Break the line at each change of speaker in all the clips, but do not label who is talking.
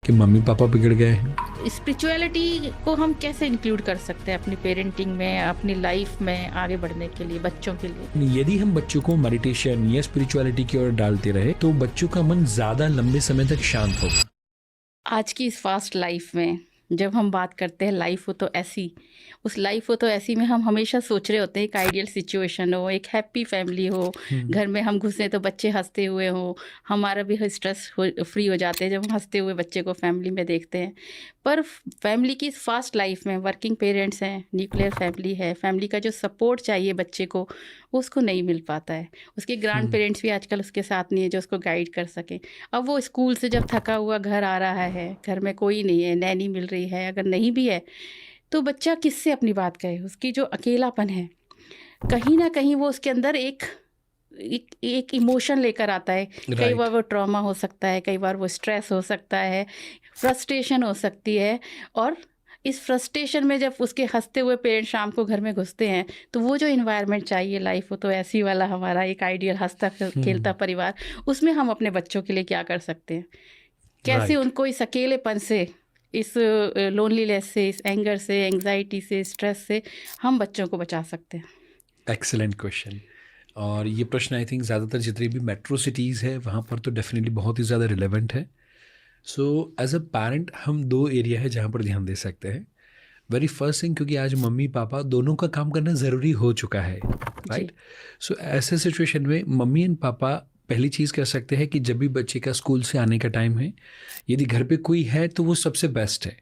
कि mummy papa बिगड़ गए हैं?
स्पिरिचुअलिटी को हम कैसे इंक्लूड कर सकते हैं अपनी पेरेंटिंग में, अपनी लाइफ में आगे बढ़ने के लिए, बच्चों के लिए?
यदि हम बच्चों को मेडिटेशन या स्पिरिचुअलिटी की ओर डालते रहे तो बच्चों का मन ज़्यादा लंबे समय तक शांत होगा।
आज की इस फास्ट लाइफ में जब हम बात करते हैं लाइफ हो तो ऐसी, उस लाइफ हो तो ऐसी में हम हमेशा सोच रहे होते हैं एक आइडियल सिचुएशन हो, एक हैप्पी फैमिली हो, घर में हम घुसे तो बच्चे हंसते हुए हो, हमारा भी स्ट्रेस फ्री हो जाते हैं जब हम हंसते हुए बच्चे को फैमिली में देखते हैं। पर फैमिली की इस फास्ट लाइफ में वर्किंग पेरेंट्स हैं, न्यूक्लियर फैमिली है, फैमिली का जो सपोर्ट चाहिए बच्चे को वो उसको नहीं मिल पाता है। उसके ग्रैंड पेरेंट्स भी आजकल उसके साथ नहीं है जो उसको गाइड कर सके। अब वो स्कूल से जब थका हुआ घर आ रहा है, घर में कोई नहीं है, नैनी मिल रही है, अगर नहीं भी है तो बच्चा किससे अपनी बात कहे? उसकी जो अकेलापन है, कहीं न कहीं वो उसके अंदर एक इमोशन लेकर आता है। कई बार वो ट्रॉमा हो सकता है, कई बार वो स्ट्रेस हो सकता है, फ्रस्ट्रेशन हो सकती है। और इस फ्रस्ट्रेशन में जब उसके हँसते हुए पेरेंट्स शाम को घर में घुसते हैं, तो वो जो एनवायरनमेंट चाहिए लाइफ हो तो ऐसी वाला हमारा एक आइडियल हँसता खेलता परिवार, उसमें हम अपने बच्चों के लिए क्या कर सकते हैं? कैसे
राइट।
उनको इस अकेलेपन से, इस लोनलीनेस से, इस एंगर से, एंग्जाइटी से, स्ट्रेस से हम बच्चों को बचा सकते हैं?
Excellent question. और ये प्रश्न आई थिंक ज़्यादातर जितनी भी मेट्रो सिटीज़ है वहाँ पर तो डेफिनेटली बहुत ही ज़्यादा रिलेवेंट है। सो एज अ पेरेंट हम दो एरिया है जहाँ पर ध्यान दे सकते हैं। वेरी फर्स्ट थिंग, क्योंकि आज मम्मी पापा दोनों का काम करना ज़रूरी हो चुका है,
जी।
राइट? सो ऐसे सिचुएशन में मम्मी एंड पापा पहली चीज़ कर सकते हैं कि जब भी बच्चे का स्कूल से आने का टाइम है, यदि घर पे कोई है तो वो सबसे बेस्ट है।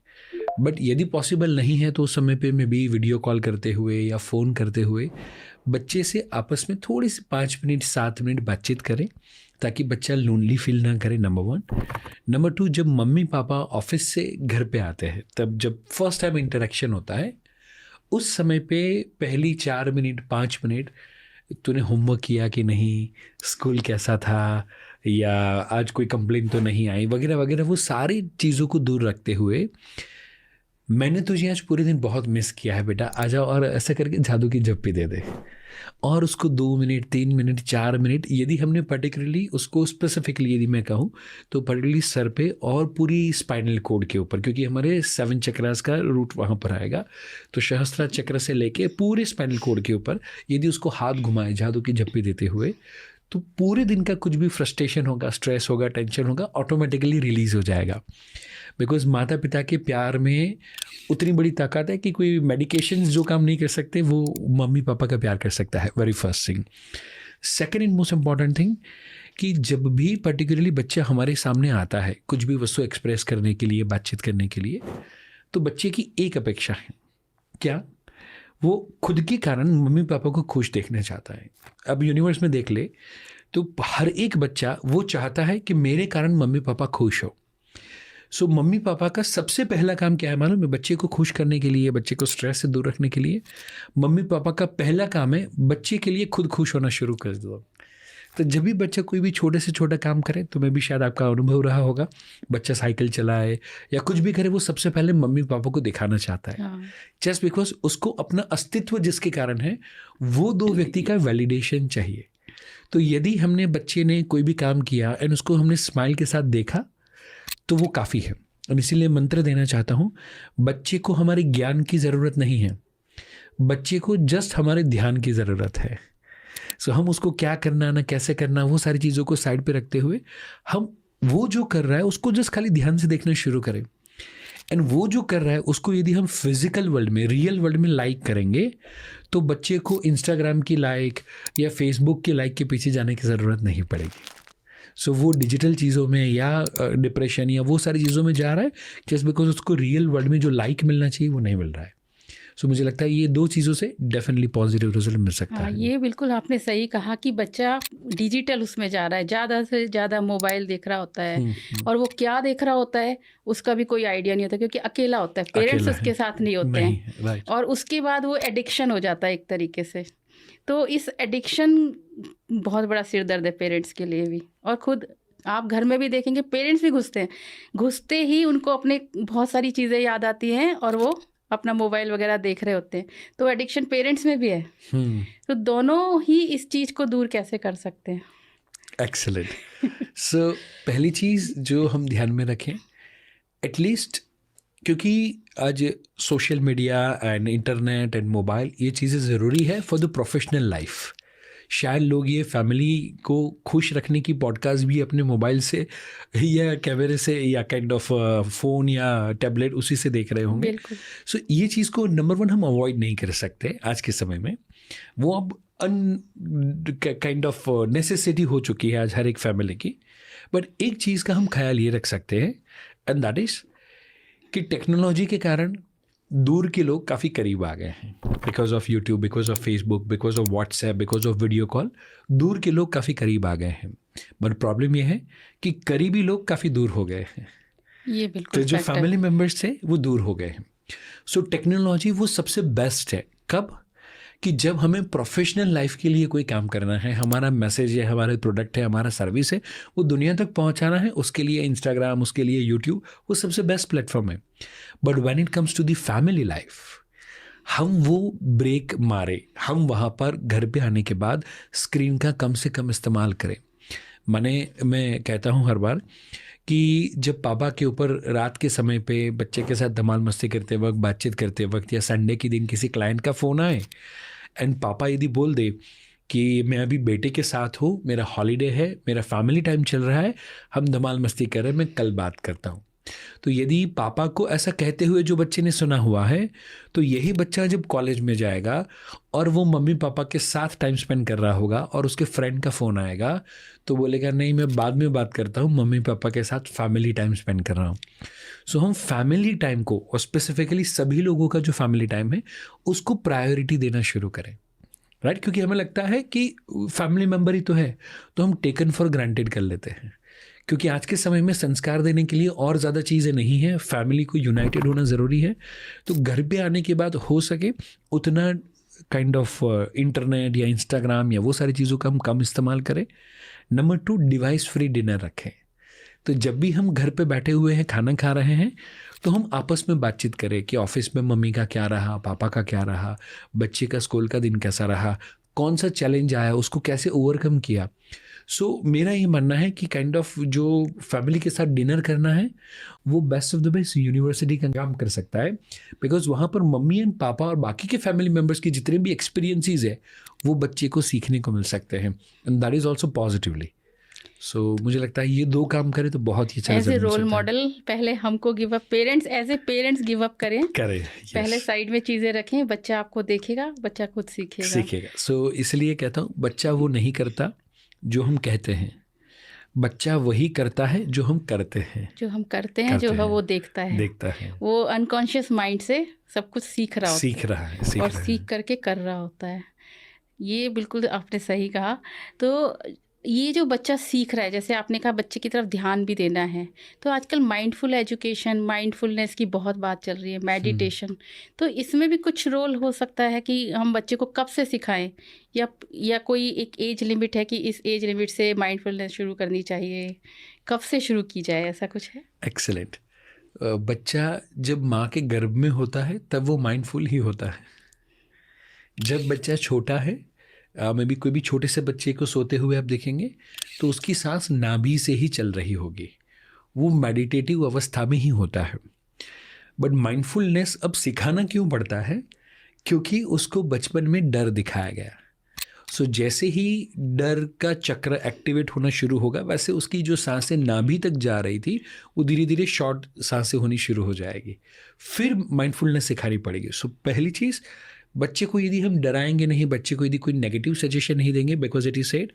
बट यदि पॉसिबल नहीं है तो उस समय पे मैं भी वीडियो कॉल करते हुए या फ़ोन करते हुए बच्चे से आपस में थोड़ी सी 5 मिनट 7 मिनट बातचीत करें, ताकि बच्चा लोनली फील ना करे, नंबर वन। नंबर टू, जब मम्मी पापा ऑफिस से घर पे आते हैं तब जब फर्स्ट टाइम इंटरेक्शन होता है, उस समय पे पहली 4 मिनट 5 मिनट तूने होमवर्क किया कि नहीं, स्कूल कैसा था, या आज कोई कंप्लेंट तो नहीं आई, वगैरह वगैरह, वो सारी चीज़ों को दूर रखते हुए, मैंने तुझे आज पूरे दिन बहुत मिस किया है बेटा, आ जाओ, और ऐसा करके जादू की झप्पी दे दे। और उसको 2 मिनट 3 मिनट 4 मिनट, यदि हमने पर्टिकुलरली उसको स्पेसिफिकली यदि मैं कहूँ तो पर्टिकुलरली सर पे और पूरी स्पाइनल कोड के ऊपर, क्योंकि हमारे 7 चक्रास का रूट वहाँ पर आएगा, तो सहस्त्र चक्र से लेके पूरे स्पाइनल कोड के ऊपर यदि उसको हाथ घुमाए जादू की झप्पी देते हुए, तो पूरे दिन का कुछ भी फ्रस्ट्रेशन होगा, स्ट्रेस होगा, टेंशन होगा, ऑटोमेटिकली रिलीज हो जाएगा। बिकॉज माता पिता के प्यार में उतनी बड़ी ताकत है कि कोई मेडिकेशन जो काम नहीं कर सकते वो मम्मी पापा का प्यार कर सकता है। Very first thing. Second and most important thing, कि जब भी पर्टिकुलरली बच्चा हमारे सामने आता है कुछ भी वस्तु एक्सप्रेस करने के लिए, बातचीत करने के लिए, तो बच्चे की एक अपेक्षा है, क्या? वो खुद के कारण मम्मी पापा को खुश देखना चाहता है। अब यूनिवर्स में देख ले तो हर एक बच्चा वो चाहता है कि मेरे कारण मम्मी पापा खुश हो। सो मम्मी पापा का सबसे पहला काम क्या है मालूम है? बच्चे को खुश करने के लिए, बच्चे को स्ट्रेस से दूर रखने के लिए, मम्मी पापा का पहला काम है बच्चे के लिए खुद खुश होना शुरू कर दो। तो जब भी बच्चा कोई भी छोटे से छोटा काम करे, तुम्हें भी शायद आपका अनुभव रहा होगा, बच्चा साइकिल चलाए या कुछ भी करे, वो सबसे पहले मम्मी पापा को दिखाना चाहता है,
हाँ।
जस्ट बिकॉज उसको अपना अस्तित्व जिसके कारण है, वो दो व्यक्ति का वैलिडेशन चाहिए। तो यदि हमने बच्चे ने कोई भी काम किया एंड उसको हमने स्माइल के साथ देखा, तो वो काफ़ी है। और इसीलिए मंत्र देना चाहता हूँ, बच्चे को हमारे ज्ञान की ज़रूरत नहीं है, बच्चे को जस्ट हमारे ध्यान की ज़रूरत है। सो हम उसको क्या करना ना कैसे करना, वो सारी चीज़ों को साइड पे रखते हुए, हम वो जो कर रहा है उसको जस्ट खाली ध्यान से देखना शुरू करें। एंड वो जो कर रहा है उसको यदि हम फिजिकल वर्ल्ड में, रियल वर्ल्ड में लाइक करेंगे, तो बच्चे को इंस्टाग्राम की लाइक या फेसबुक की लाइक के पीछे जाने की ज़रूरत नहीं पड़ेगी। सो वो डिजिटल चीज़ों में या डिप्रेशन या वो सारी चीज़ों में जा रहा है जस्ट बिकॉज उसको रियल वर्ल्ड में जो लाइक मिलना चाहिए वो नहीं मिल रहा है। सो मुझे लगता है ये दो चीज़ों से डेफिनेटली पॉजिटिव रिजल्ट मिल सकता
हाँ,
है।
ये बिल्कुल आपने सही कहा कि बच्चा डिजिटल उसमें जा रहा है, ज़्यादा से ज़्यादा मोबाइल देख रहा होता है। और वो क्या देख रहा होता है उसका भी कोई आइडिया नहीं होता, क्योंकि अकेला होता है, पेरेंट्स
अकेला है,
उसके साथ नहीं होते
नहीं
हैं।
है, राइट।
और उसके बाद वो एडिक्शन हो जाता है एक तरीके से। तो इस एडिक्शन बहुत बड़ा सिर दर्द है पेरेंट्स के लिए भी। और खुद आप घर में भी देखेंगे पेरेंट्स भी घुसते हैं, घुसते ही उनको अपने बहुत सारी चीज़ें याद आती हैं और वो अपना मोबाइल वगैरह देख रहे होते हैं। तो एडिक्शन पेरेंट्स में भी है। तो दोनों ही इस चीज़ को दूर कैसे कर सकते हैं?
एक्सेलेंट। सो पहली चीज़ जो हम ध्यान में रखें, एटलीस्ट, क्योंकि आज social media and internet and mobile ये चीज़ें ज़रूरी है फॉर द प्रोफेशनल लाइफ। शायद लोग ये फैमिली को खुश रखने की पॉडकास्ट भी अपने मोबाइल से या कैमरे से या काइंड ऑफ फ़ोन या टैबलेट उसी से देख रहे होंगे।
बिल्कुल।
सो ये चीज़ को नंबर वन हम अवॉइड नहीं कर सकते आज के समय में। वो अब काइंड ऑफ नेसेसिटी हो चुकी है आज हर एक फैमिली की। बट एक चीज़ का हम ख्याल ये रख सकते हैं, एंड दैट इज़ कि टेक्नोलॉजी के कारण दूर के लोग काफ़ी करीब आ गए हैं। Because of YouTube, because of Facebook, because of WhatsApp, because of video call, दूर के लोग काफ़ी करीब आ गए हैं। बट प्रॉब्लम यह है कि करीबी लोग काफ़ी दूर हो गए हैं।
ये
तो
बिल्कुल
जो
फैक्ट है।
फैमिली मेम्बर्स थे वो दूर हो गए हैं। सो टेक्नोलॉजी वो सबसे बेस्ट है। कब? कि जब हमें प्रोफेशनल लाइफ के लिए कोई काम करना है, हमारा मैसेज है, हमारा प्रोडक्ट है, हमारा सर्विस है, वो दुनिया तक पहुंचाना है, उसके लिए इंस्टाग्राम, उसके लिए यूट्यूब वो सबसे बेस्ट प्लेटफॉर्म है। But when it comes to the family life, हम वो ब्रेक मारे, हम वहाँ पर घर पे आने के बाद स्क्रीन का कम से कम इस्तेमाल करें। मैं कहता हूँ हर बार कि जब पापा के ऊपर रात के समय पे बच्चे के साथ धमाल मस्ती करते वक्त, बातचीत करते वक्त, या संडे के दिन किसी क्लाइंट का फ़ोन आए एंड पापा यदि बोल दे कि मैं अभी बेटे के साथ हूँ, मेरा हॉलीडे है, मेरा फैमिली टाइम चल रहा है, हम धमाल मस्ती कर रहे हैं, मैं कल बात करता हूँ। तो यदि पापा को ऐसा कहते हुए जो बच्चे ने सुना हुआ है, तो यही बच्चा जब कॉलेज में जाएगा और वो मम्मी पापा के साथ टाइम स्पेंड कर रहा होगा और उसके फ्रेंड का फ़ोन आएगा तो बोलेगा नहीं, मैं बाद में बात करता हूँ, मम्मी पापा के साथ फैमिली टाइम स्पेंड कर रहा हूँ। सो हम फैमिली टाइम को, और स्पेसिफिकली सभी लोगों का जो फैमिली टाइम है उसको प्रायोरिटी देना शुरू करें। राइट? क्योंकि हमें लगता है कि फैमिली मेम्बर ही तो है, तो हम टेकन फॉर ग्रांटेड कर लेते हैं। क्योंकि आज के समय में संस्कार देने के लिए और ज़्यादा चीज़ें नहीं हैं, फैमिली को यूनाइटेड होना ज़रूरी है। तो घर पे आने के बाद हो सके उतना काइंड ऑफ इंटरनेट या इंस्टाग्राम या वो सारी चीज़ों का हम कम इस्तेमाल करें। नंबर 2, डिवाइस फ्री डिनर रखें। तो जब भी हम घर पे बैठे हुए हैं, खाना खा रहे हैं, तो हम आपस में बातचीत करें कि ऑफिस में मम्मी का क्या रहा, पापा का क्या रहा, बच्चे का स्कूल का दिन कैसा रहा, कौन सा चैलेंज आया, उसको कैसे ओवरकम किया। सो मेरा ये मानना है कि काइंड ऑफ जो फैमिली के साथ डिनर करना है वो best of the best university का काम कर सकता है। बिकॉज वहाँ पर मम्मी एंड पापा और बाकी के फैमिली मेम्बर्स की जितने भी एक्सपीरियंसेस है वो बच्चे को सीखने को मिल सकते हैं, and that is also positively. So मुझे लगता है ये 2 काम करें तो बहुत ही अच्छा
एज ए
रिजल्ट मिल
रोल
सकता है।
मॉडल पहले हमको give up, parents as a parents give up करें।
करें,
पहले
yes,
साइड में चीज़ें रखें, बच्चा आपको देखेगा, बच्चा खुद सीखेगा।
सीखेगा। सो इसलिए कहता हूँ बच्चा वो नहीं करता जो हम कहते हैं, बच्चा वही करता है जो हम करते हैं।
जो हम करते हैं, जो है वो देखता है। वो अनकॉन्शियस माइंड से सब कुछ सीख रहा होता
सीख रहा है, सीख
और
रहा है।
सीख करके कर रहा होता है। ये बिल्कुल आपने सही कहा। तो ये जो बच्चा सीख रहा है, जैसे आपने कहा बच्चे की तरफ ध्यान भी देना है, तो आजकल माइंडफुल एजुकेशन, माइंडफुलनेस की बहुत बात चल रही है, मेडिटेशन, तो इसमें भी कुछ रोल हो सकता है कि हम बच्चे को कब से सिखाएं, या कोई एक एज लिमिट है कि इस एज लिमिट से माइंडफुलनेस शुरू करनी चाहिए, कब से शुरू की जाए, ऐसा कुछ है?
एक्सेलेंट। बच्चा जब माँ के गर्भ में होता है तब वो माइंडफुल ही होता है। जब बच्चा छोटा है, मे बी कोई भी छोटे से बच्चे को सोते हुए आप देखेंगे तो उसकी सांस नाभि से ही चल रही होगी, वो मेडिटेटिव अवस्था में ही होता है। बट माइंडफुलनेस अब सिखाना क्यों पड़ता है? क्योंकि उसको बचपन में डर दिखाया गया। सो जैसे ही डर का चक्र एक्टिवेट होना शुरू होगा, वैसे उसकी जो सांसें नाभि तक जा रही थी वो धीरे धीरे शॉर्ट सांसें होनी शुरू हो जाएगी। फिर माइंडफुलनेस सिखानी पड़ेगी। सो पहली चीज़, बच्चे को यदि हम डराएंगे नहीं, बच्चे को यदि कोई नेगेटिव सजेशन नहीं देंगे, बिकॉज इट इज सेड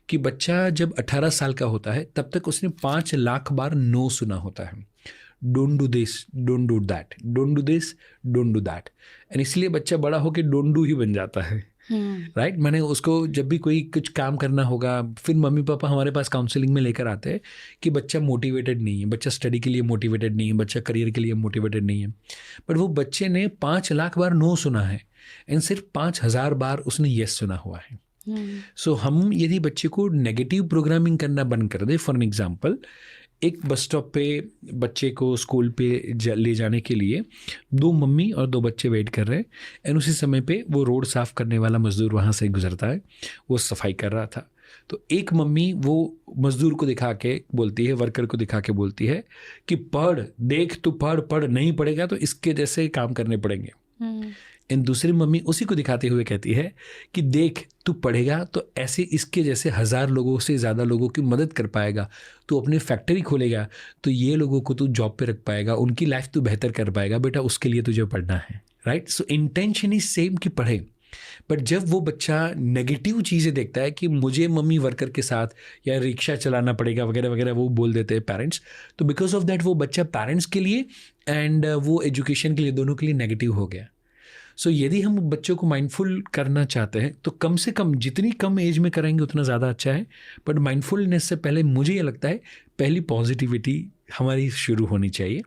कि बच्चा जब 18 साल का होता है तब तक उसने 5 लाख बार नो सुना होता है। Don't do this, don't do that, don't do this, don't do that, and इसलिए बच्चा बड़ा होकर डोंट डू ही बन जाता है। राइट? मैंने उसको जब भी कोई कुछ काम करना होगा, फिर मम्मी पापा हमारे पास काउंसलिंग में लेकर आते हैं कि बच्चा मोटिवेटेड नहीं है, बच्चा स्टडी के लिए मोटिवेटेड नहीं है, बच्चा करियर के लिए मोटिवेटेड नहीं है। बट वो बच्चे ने 5 लाख बार नो सुना है एंड सिर्फ 5,000 बार उसने येस सुना हुआ है। सो हम यदि बच्चे को नेगेटिव प्रोग्रामिंग करना बंद कर दे, फॉर एन एग्जाम्पल, एक बस स्टॉप पे बच्चे को स्कूल पे ले जाने के लिए 2 मम्मी और 2 बच्चे वेट कर रहे हैं, एंड उसी समय पे वो रोड साफ़ करने वाला मजदूर वहाँ से गुजरता है, वो सफाई कर रहा था। तो एक मम्मी वो मजदूर को दिखा के बोलती है, वर्कर को दिखा के बोलती है कि पढ़, देख तू पढ़, पढ़ नहीं पढ़ेगा तो इसके जैसे काम करने पड़ेंगे। इन दूसरी मम्मी उसी को दिखाते हुए कहती है कि देख तू पढ़ेगा तो ऐसे इसके जैसे 1000 लोगों से ज़्यादा लोगों की मदद कर पाएगा, तू अपनी फैक्ट्री खोलेगा तो ये लोगों को तू जॉब पे रख पाएगा, उनकी लाइफ तू बेहतर कर पाएगा, बेटा उसके लिए तुझे पढ़ना है, right. So intention is same कि पढ़े, बट जब वो बच्चा नेगेटिव चीज़ें देखता है कि मुझे मम्मी वर्कर के साथ या रिक्शा चलाना पड़ेगा वगैरह वगैरह, वो बोल देते हैं पेरेंट्स, तो बिकॉज ऑफ दैट वो बच्चा पेरेंट्स के लिए एंड वो एजुकेशन के लिए दोनों के लिए नेगेटिव हो गया। सो यदि हम बच्चों को माइंडफुल करना चाहते हैं तो कम से कम जितनी कम एज में करेंगे उतना ज़्यादा अच्छा है, बट माइंडफुलनेस से पहले मुझे ये लगता है पहली पॉजिटिविटी हमारी शुरू होनी चाहिए।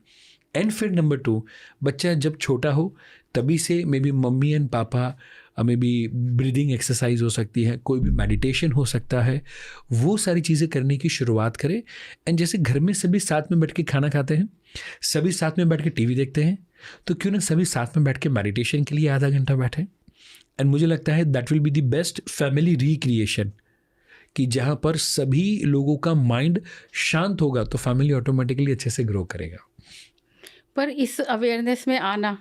एंड फिर नंबर 2, बच्चा जब छोटा हो तभी से मे बी मम्मी एंड पापा मे बी ब्रीदिंग एक्सरसाइज हो सकती है, कोई भी मेडिटेशन हो सकता है, वो सारी चीज़ें करने की शुरुआत करें। एंड जैसे घर में सभी साथ में बैठ के खाना खाते हैं, सभी साथ में बैठ के टीवी देखते हैं, तो क्यों ना सभी साथ में बैठ के मेडिटेशन के लिए आधा घंटा बैठें। एंड मुझे लगता है that will be the best family recreation, कि जहाँ पर सभी लोगों का माइंड शांत होगा तो फैमिली ऑटोमेटिकली अच्छे से ग्रो करेगा।
पर इस अवेयरनेस में आना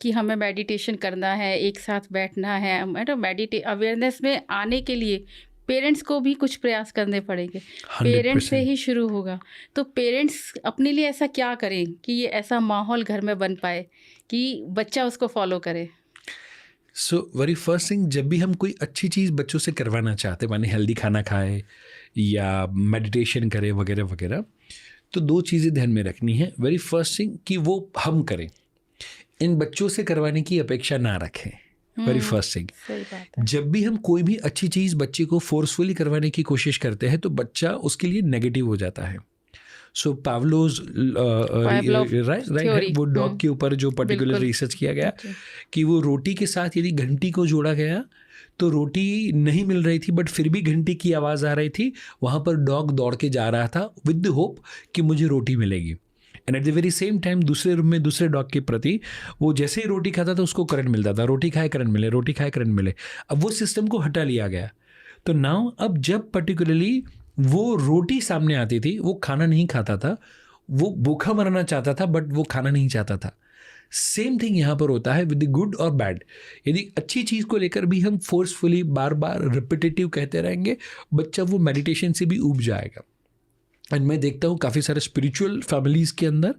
कि हमें मेडिटेशन करना है, एक साथ बैठना है, मतलब अवेयरनेस में आने के लिए पेरेंट्स को भी कुछ प्रयास करने पड़ेंगे।
100%।
पेरेंट्स से ही शुरू होगा। तो पेरेंट्स अपने लिए ऐसा क्या करें कि ये ऐसा माहौल घर में बन पाए कि बच्चा उसको फॉलो करे?
सो वेरी फर्स्ट थिंग, जब भी हम कोई अच्छी चीज़ बच्चों से करवाना चाहते हैं, माने हेल्दी खाना खाए या मेडिटेशन करे वगैरह वगैरह, तो 2 चीज़ें ध्यान में रखनी है। वेरी फर्स्ट थिंग कि वो हम करें, इन बच्चों से करवाने की अपेक्षा ना रखें। वेरी फर्स्ट थिंग,
सही बात है।
जब भी हम कोई भी अच्छी चीज़ बच्चे को फोर्सफुली करवाने की कोशिश करते हैं तो बच्चा उसके लिए नेगेटिव हो जाता है। सो पावलोज राइट है वो डॉग के ऊपर जो पर्टिकुलर
बिल्कुल।
रिसर्च किया गया
जी।
कि वो रोटी के साथ यदि घंटी को जोड़ा गया तो रोटी नहीं मिल रही थी, बट फिर भी घंटी की आवाज़ आ रही थी, वहाँ पर डॉग दौड़ के जा रहा था विद द होप कि मुझे रोटी मिलेगी। And at the very same time दूसरे रूम में दूसरे डॉग के प्रति वो जैसे ही रोटी खाता था उसको करंट मिलता था, रोटी खाए करंट मिले, रोटी खाए करंट मिले। अब वो सिस्टम को हटा लिया गया। तो नाउ अब जब पर्टिकुलरली वो रोटी सामने आती थी, वो खाना नहीं खाता था, वो भूखा मरना चाहता था बट वो खाना नहीं चाहता था। सेम थिंग यहाँ पर होता है विद द गुड और बैड। यदि अच्छी चीज़ को लेकर भी हम फोर्सफुली बार बार रिपीटेटिव कहते रहेंगे, बच्चा वो मेडिटेशन से भी ऊब जाएगा। एंड मैं देखता हूँ काफ़ी सारे स्पिरिचुअल फैमिलीज़ के अंदर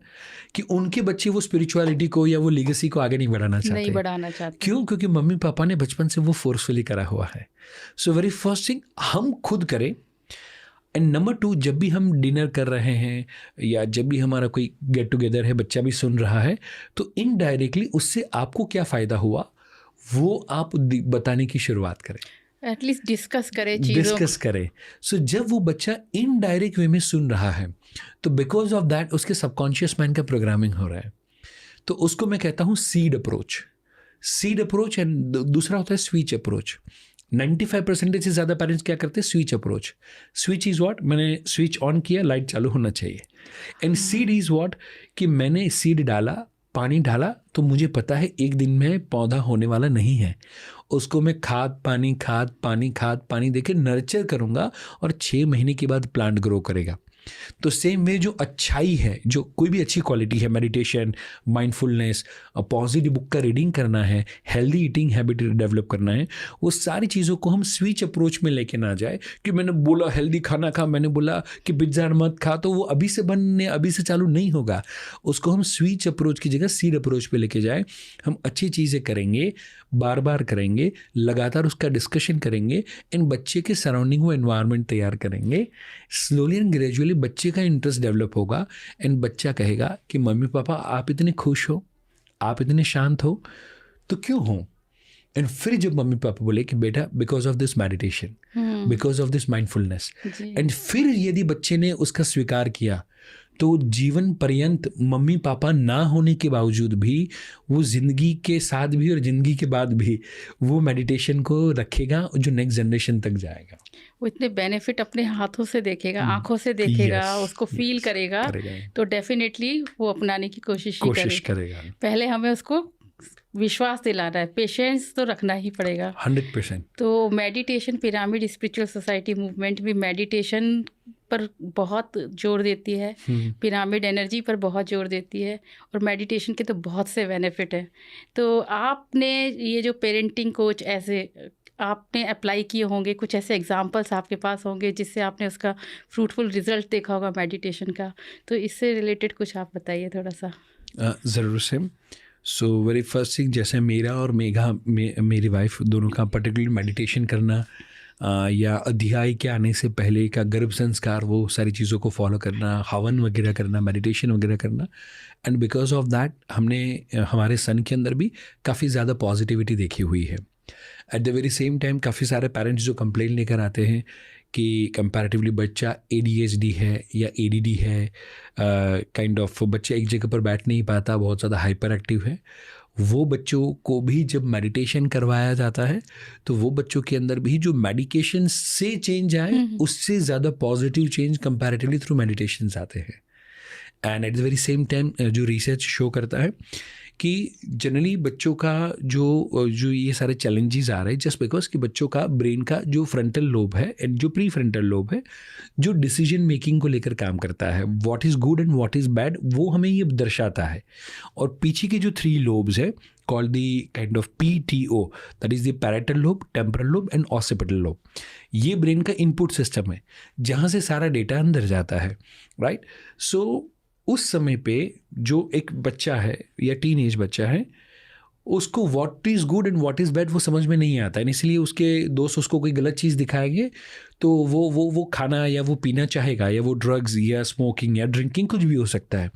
कि उनके बच्चे वो स्पिरिचुअलिटी को या वो लीगेसी को आगे नहीं बढ़ाना चाहते।
नहीं बढ़ाना चाहते।
क्यों? क्योंकि मम्मी पापा ने बचपन से वो फोर्सफुली करा हुआ है। सो वेरी फर्स्ट थिंग हम खुद करें। एंड नंबर 2, जब भी हम डिनर कर रहे हैं या जब भी हमारा कोई गेट टुगेदर है, बच्चा भी सुन रहा है, तो इनडायरेक्टली उससे आपको क्या फ़ायदा हुआ वो आप बताने की शुरुआत करें,
एटलीस्ट डिस्कस करें चीज़ों
डिस्कस करें। सो जब वो बच्चा इनडायरेक्ट वे में सुन रहा है तो बिकॉज ऑफ दैट उसके सबकॉन्शियस माइंड का प्रोग्रामिंग हो रहा है। तो उसको मैं कहता हूँ सीड अप्रोच एंड दूसरा होता है स्विच अप्रोच। 95% से ज़्यादा पेरेंट्स क्या करते हैं? Switch approach. Switch is what, मैंने स्विच ऑन किया, लाइट चालू होना चाहिए। एंड सीड इज़ व्हाट, कि मैंने सीड डाला, पानी डाला, तो मुझे पता है एक दिन में पौधा होने वाला नहीं है, उसको मैं खाद पानी देके नर्चर करूँगा और 6 महीने के बाद प्लांट ग्रो करेगा। तो सेम वे जो अच्छाई है, जो कोई भी अच्छी क्वालिटी है, मेडिटेशन, माइंडफुलनेस, पॉजिटिव बुक का रीडिंग करना है, हेल्दी ईटिंग हैबिट डेवलप करना है, वो सारी चीज़ों को हम स्विच अप्रोच में लेके ना जाए कि मैंने बोला हेल्दी खाना खा, मैंने बोला कि पिज्ज़ा मत खा, तो वो अभी से बनने अभी से चालू नहीं होगा। उसको हम स्विच अप्रोच की जगह सीड अप्रोच पे लेके जाए। हम अच्छी चीज़ें करेंगे, बार बार करेंगे, लगातार उसका डिस्कशन करेंगे, इन बच्चे के सराउंडिंग वो एनवायरनमेंट तैयार करेंगे। स्लोली एंड ग्रेजुअली बच्चे का इंटरेस्ट डेवलप होगा एंड बच्चा कहेगा कि मम्मी पापा आप इतने खुश हो, आप इतने शांत हो, तो क्यों हो? एंड फिर जब मम्मी पापा बोले कि बेटा because of this meditation, because of this mindfulness, and फिर यदि बच्चे ने उसका स्वीकार किया तो जीवन पर्यंत मम्मी पापा ना होने के बावजूद भी वो ज़िंदगी के साथ भी और ज़िंदगी के बाद भी वो मेडिटेशन को रखेगा, जो नेक्स्ट जनरेशन तक जाएगा।
वो इतने बेनिफिट अपने हाथों से देखेगा, आंखों से देखेगा,
Yes,
उसको फील
yes,
करेगा, तो डेफिनेटली वो अपनाने की कोशिश
करेगा।
पहले हमें उसको विश्वास दिलाना है, पेशेंस तो रखना ही पड़ेगा।
100%।
तो meditation, pyramid spiritual society movement भी मेडिटेशन पर बहुत जोर देती है, पिरामिड एनर्जी पर बहुत जोर देती है, और मेडिटेशन के तो बहुत से बेनिफिट हैं। तो आपने ये जो पेरेंटिंग कोच ऐसे आपने अप्लाई किए होंगे, कुछ ऐसे एग्जांपल्स आपके पास होंगे जिससे आपने उसका फ्रूटफुल रिजल्ट देखा होगा मेडिटेशन का, तो इससे रिलेटेड कुछ आप बताइए थोड़ा सा।
ज़रूर से। सो वेरी फर्स्ट थिंग, जैसे मेरा और मेघा मेरी वाइफ दोनों का पर्टिकुलर मेडिटेशन करना या अध्याय के आने से पहले का गर्भ संस्कार, वो सारी चीज़ों को फॉलो करना, हवन वगैरह करना, मेडिटेशन वगैरह करना, एंड बिकॉज ऑफ दैट हमने हमारे सन के अंदर भी काफ़ी ज़्यादा पॉजिटिविटी देखी हुई है। At the very same time काफ़ी सारे पेरेंट्स जो कंप्लेन लेकर आते हैं कि कंपैरेटिवली बच्चा ADHD है या ADD है, काइंड ऑफ बच्चा एक जगह पर बैठ नहीं पाता, बहुत ज़्यादा हाइपर एक्टिव है, वो बच्चों को भी जब मेडिटेशन करवाया जाता है तो वो बच्चों के अंदर भी जो मेडिकेशन से चेंज आए उससे ज़्यादा positive change comparatively through meditation आते हैं। And at the very same time जो रिसर्च शो करता है कि जनरली बच्चों का जो ये सारे चैलेंजेस आ रहे हैं जस्ट बिकॉज कि बच्चों का ब्रेन का जो फ्रंटल लोब है एंड जो प्री फ्रंटल लोब है, जो डिसीजन मेकिंग को लेकर काम करता है, what is good and what is bad, वो हमें ये दर्शाता है। और पीछे के जो 3 लोब्स है called the kind of PTO, that is the parietal lobe, temporal lobe and occipital lobe, ये ब्रेन का इनपुट सिस्टम है जहाँ से सारा डेटा अंदर जाता है, राइट। सो उस समय पे जो एक बच्चा है या टीनेज बच्चा है, उसको what is good and what is bad वो समझ में नहीं आता है, इसलिए उसके दोस्त उसको कोई गलत चीज़ दिखाएंगे तो वो खाना या वो पीना चाहेगा, या वो ड्रग्स या स्मोकिंग या ड्रिंकिंग कुछ भी हो सकता है।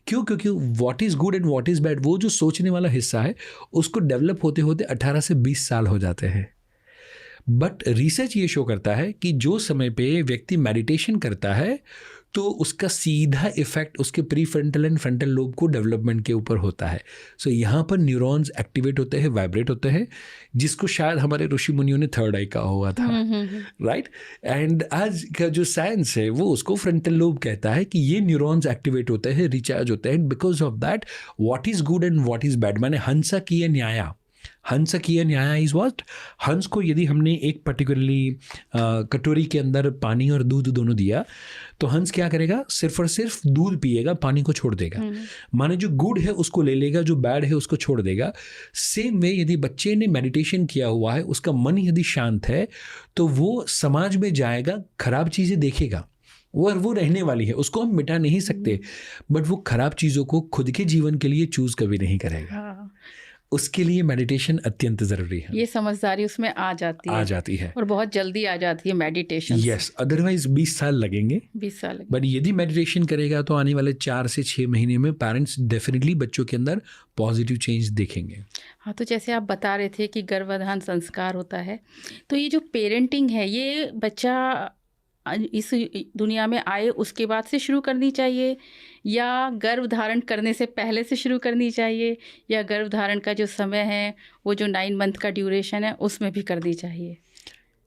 क्यों? क्योंकि what is good and what is bad, वो जो सोचने वाला हिस्सा है उसको डेवलप होते होते 18 से 20 साल हो जाते हैं। बट रिसर्च ये शो करता है कि जो समय पे व्यक्ति मेडिटेशन करता है तो उसका सीधा इफेक्ट उसके pre frontal and frontal lobe को डेवलपमेंट के ऊपर होता है। सो यहाँ पर न्यूरॉन्स एक्टिवेट होते हैं, वाइब्रेट होते हैं, जिसको शायद हमारे ऋषि मुनियों ने थर्ड आई कहा हुआ था, राइट। एंड आज का जो साइंस है वो उसको फ्रंटल लोब कहता है कि ये न्यूरॉन्स एक्टिवेट होते हैं, रिचार्ज होते हैं, because of that what is good and what is bad, माने हंसा किए न्याया, हंस किए न्याय इज व्हाट, हंस को यदि हमने एक पर्टिकुलरली कटोरी के अंदर पानी और दूध दोनों दिया तो हंस क्या करेगा, सिर्फ और सिर्फ दूध पिएगा, पानी को छोड़ देगा। माने जो गुड है उसको ले लेगा, जो बैड है उसको छोड़ देगा। सेम वे यदि बच्चे ने मेडिटेशन किया हुआ है, उसका मन यदि शांत है तो वो समाज में जाएगा, खराब चीज़ें देखेगा, वो रहने वाली है, उसको हम मिटा नहीं सकते, बट वो खराब चीज़ों को खुद के जीवन के लिए चूज कभी नहीं करेगा। उसके लिए मेडिटेशन अत्यंत ज़रूरी है।
ये समझदारी उसमें आ जाती है और बहुत जल्दी आ जाती है मेडिटेशन।
यस, अदरवाइज 20 साल लगेंगे,
20 साल लगेंगे।
बट यदि मेडिटेशन करेगा तो आने वाले 4 से 6 महीने में पेरेंट्स डेफिनेटली बच्चों के अंदर पॉजिटिव चेंज देखेंगे।
हाँ, तो जैसे आप बता रहे थे कि गर्भाधान संस्कार होता है, तो ये जो पेरेंटिंग है ये बच्चा इस दुनिया में आए उसके बाद से शुरू करनी चाहिए, या गर्भ धारण करने से पहले से शुरू करनी चाहिए, या गर्भ धारण का जो समय है वो जो 9 मंथ का ड्यूरेशन है उसमें भी करनी चाहिए?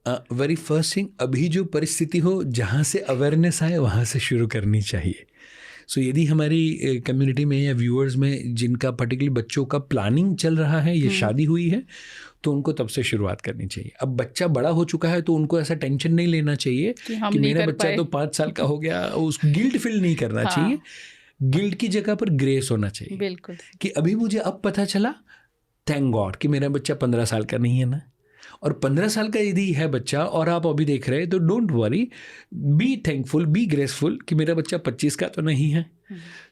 वेरी फर्स्ट थिंग, अभी जो परिस्थिति हो जहाँ से अवेयरनेस आए वहाँ से शुरू करनी चाहिए। सो यदि हमारी कम्युनिटी में या व्यूअर्स में जिनका पर्टिकुलर बच्चों का प्लानिंग चल रहा है या शादी हुई है तो उनको तब से शुरुआत करनी चाहिए। अब बच्चा बड़ा हो चुका है तो उनको ऐसा टेंशन नहीं लेना चाहिए कि मेरा बच्चा तो 5 साल का हो गया, उसको गिल्ट फील नहीं करना चाहिए। गिल्ट की जगह पर ग्रेस होना चाहिए, बिल्कुल, कि अभी मुझे अब पता चला, थैंक गॉड कि मेरा बच्चा 15 साल का नहीं है ना। और 15 साल का यदि है बच्चा और आप अभी देख रहे हैं तो don't worry, be thankful, be graceful कि मेरा बच्चा 25 का तो नहीं है।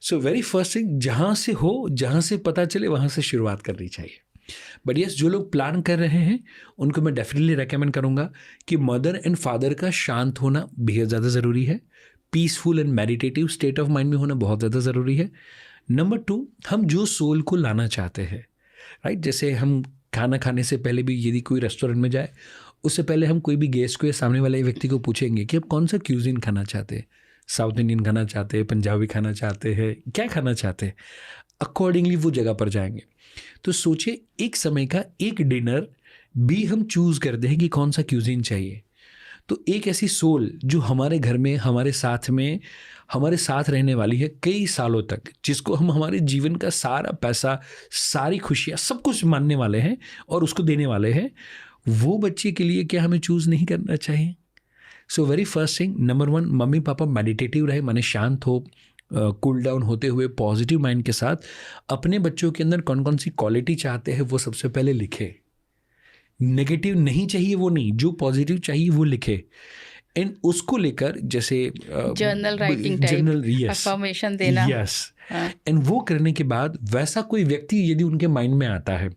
सो वेरी फर्स्ट थिंग, जहाँ से हो, जहाँ से पता चले वहाँ से शुरुआत करनी चाहिए। बट यस, जो लोग प्लान कर रहे हैं उनको मैं डेफिनेटली रेकमेंड करूँगा कि मदर एंड फादर का शांत होना बेहद ज़्यादा ज़रूरी है, peaceful and meditative state of mind में होना बहुत ज़्यादा ज़रूरी है। नंबर 2, हम जो सोल को लाना चाहते हैं, राइट, जैसे हम खाना खाने से पहले भी यदि कोई रेस्टोरेंट में जाए उससे पहले हम कोई भी गेस्ट को या सामने वाले व्यक्ति को पूछेंगे कि आप कौन सा क्यूजिन खाना चाहते हैं, साउथ इंडियन खाना चाहते हैं, पंजाबी खाना चाहते हैं, क्या खाना चाहते हैं, अकॉर्डिंगली वो जगह पर जाएंगे। तो सोचिए एक समय का एक डिनर भी हम चूज़ करते हैं कि कौन सा क्यूजिन चाहिए, तो एक ऐसी सोल जो हमारे घर में हमारे साथ रहने वाली है कई सालों तक, जिसको हम हमारे जीवन का सारा पैसा, सारी खुशियाँ, सब कुछ मानने वाले हैं और उसको देने वाले हैं, वो बच्चे के लिए क्या हमें चूज़ नहीं करना चाहिए? So very first thing, number 1, mummy papa meditative रहे, माने शांत हो, कूल डाउन होते हुए पॉजिटिव माइंड के साथ अपने बच्चों के अंदर कौन कौन सी क्वालिटी चाहते हैं वो सबसे पहले लिखे। नेगेटिव नहीं चाहिए वो नहीं, जो पॉजिटिव चाहिए वो लिखे। एंड उसको लेकर जैसे
journal writing type,
journal, yes,
affirmation देना।
यस,
हाँ।
एंड वो करने के बाद वैसा कोई व्यक्ति यदि उनके माइंड में आता है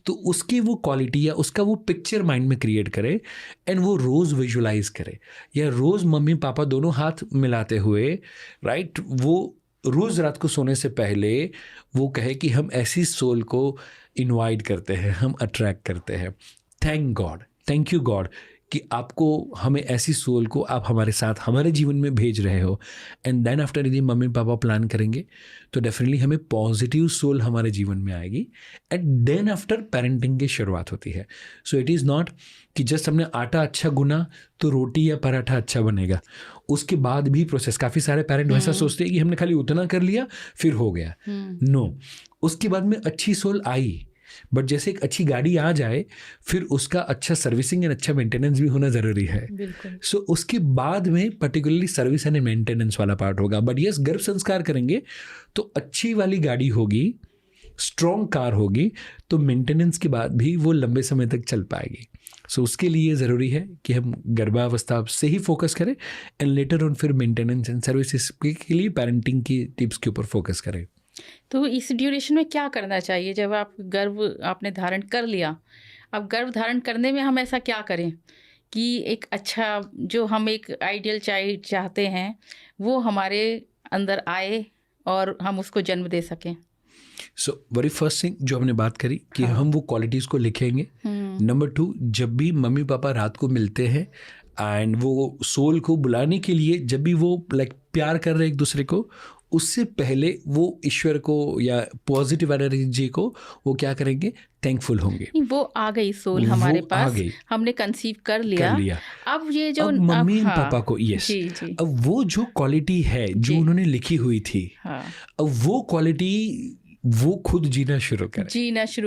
तो उसकी वो क्वालिटी या उसका वो पिक्चर माइंड में क्रिएट करे एंड वो रोज़ विजुलाइज करे, या रोज़ मम्मी पापा दोनों हाथ मिलाते हुए, राइट, वो रोज़ रात को सोने से पहले वो कहे कि हम ऐसी सोल को इनवाइट करते हैं, हम अट्रैक्ट करते हैं। Thank God, thank you God कि आपको, हमें ऐसी सोल को आप हमारे साथ हमारे जीवन में भेज रहे हो। एंड देन आफ्टर यदि मम्मी पापा प्लान करेंगे तो डेफिनेटली हमें पॉजिटिव सोल हमारे जीवन में आएगी। एंड देन आफ्टर पेरेंटिंग की शुरुआत होती है। सो इट इज़ नॉट कि जस्ट हमने आटा अच्छा गुना तो रोटी या पराठा अच्छा बनेगा, उसके बाद भी प्रोसेस। काफ़ी सारे पेरेंट वैसा सोचते हैं कि हमने खाली उतना कर लिया फिर हो गया। नो, उसके बाद में अच्छी सोल आई, बट जैसे एक अच्छी गाड़ी आ जाए फिर उसका अच्छा सर्विसिंग एंड अच्छा मेंटेनेंस भी होना ज़रूरी है। सो उसके बाद में पर्टिकुलरली सर्विस एंड मेंटेनेंस वाला पार्ट होगा। बट यस, गर्भ संस्कार करेंगे तो अच्छी वाली गाड़ी होगी, स्ट्रॉन्ग कार होगी, तो मेंटेनेंस के बाद भी वो लंबे समय तक चल पाएगी। सो उसके लिए ज़रूरी है कि हम गर्भावस्था से ही फोकस करें एंड लेटर ऑन फिर मेंटेनेंस एंड सर्विसेज के लिए पेरेंटिंग की टिप्स के ऊपर फोकस करें।
तो इस ड्यूरेशन में क्या करना चाहिए जब आप गर्भ आपने धारण कर लिया? अब गर्भ धारण करने में हम ऐसा क्या करें कि एक अच्छा, जो हम एक आइडियल चाइल्ड चाहते हैं वो हमारे अंदर आए और हम उसको जन्म दे सकें?
सो वेरी फर्स्ट थिंग जो हमने बात करी कि हम वो क्वालिटीज़ को लिखेंगे। नंबर 2, जब भी मम्मी पापा रात को मिलते हैं एंड वो सोल को बुलाने के लिए, जब भी वो लाइक प्यार कर रहे हैं एक दूसरे को, उससे पहले वो ईश्वर को या पॉजिटिव एनर्जी को वो क्या करेंगे, थैंकफुल होंगे।
वो आ गई सोल हमारे पास, हमने कंसीव कर लिया। अब ये जो
अब मम्मी एंड पापा को, यस,
जी जी,
अब वो जो क्वालिटी है जो उन्होंने लिखी हुई थी, अब वो क्वालिटी वो खुद जीना शुरू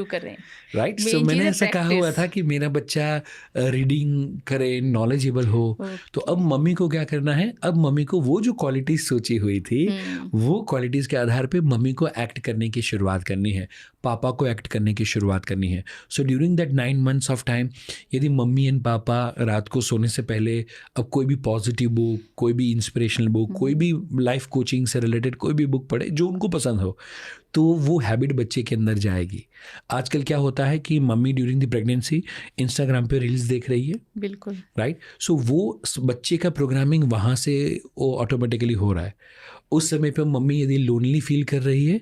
करें, राइट। सो मैंने ऐसा कहा हुआ था कि मेरा बच्चा रीडिंग करे, नॉलेजेबल हो, तो अब मम्मी को क्या करना है, अब मम्मी को वो जो क्वालिटीज सोची हुई थी वो क्वालिटीज़ के आधार पे मम्मी को एक्ट करने की शुरुआत करनी है, पापा को एक्ट करने की शुरुआत करनी है। So during that 9 months of time, यदि मम्मी एंड पापा रात को सोने से पहले अब कोई भी पॉजिटिव बुक, कोई भी इंस्पिरेशनल बुक, कोई भी लाइफ कोचिंग से रिलेटेड कोई भी बुक पढ़े जो उनको पसंद हो, तो वो हैबिट बच्चे के अंदर जाएगी। आजकल क्या होता है कि mummy during the pregnancy Instagram पे रील्स देख रही है,
बिल्कुल,
राइट। सो वो बच्चे का प्रोग्रामिंग वहाँ से वो ऑटोमेटिकली हो रहा है। उस समय पे मम्मी यदि लोनली फील कर रही है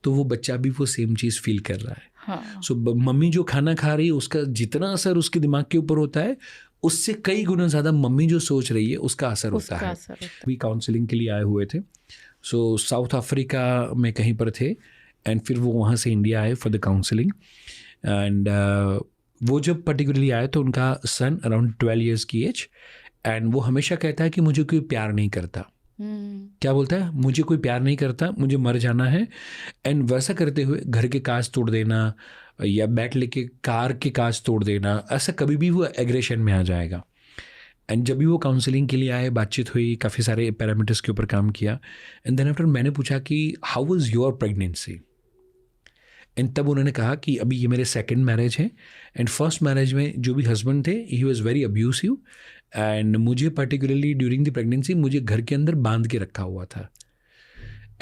तो वो बच्चा भी वो सेम चीज़ फील कर रहा है।
हाँ।
सो मम्मी जो खाना खा रही है उसका जितना असर उसके दिमाग के ऊपर होता है, उससे कई गुना ज़्यादा मम्मी जो सोच रही है उसका असर होता है। भी काउंसलिंग के लिए आए हुए थे, सो साउथ अफ्रीका में कहीं पर थे एंड फिर वो वहाँ से इंडिया आए फॉर द काउंसलिंग। एंड वो जब पर्टिकुलरली आए तो उनका सन अराउंड 12 years की एज, एंड वो हमेशा कहता है कि मुझे कोई प्यार नहीं करता। क्या बोलता है, मुझे कोई प्यार नहीं करता, मुझे मर जाना है। एंड वैसा करते हुए घर के कांच तोड़ देना या बैट लेके कार के कांच तोड़ देना, ऐसा कभी भी वो एग्रेशन में आ जाएगा। एंड जब भी वो काउंसलिंग के लिए आए, बातचीत हुई, काफ़ी सारे पैरामीटर्स के ऊपर काम किया। एंड देन आफ्टर मैंने पूछा कि how was your pregnancy, and तब उन्होंने कहा कि अभी ये मेरे सेकंड मैरिज है एंड फर्स्ट मैरिज में जो भी हस्बैंड थे he was very abusive and मुझे पर्टिकुलरली ड्यूरिंग द प्रेगनेंसी मुझे घर के अंदर बांध के रखा हुआ था।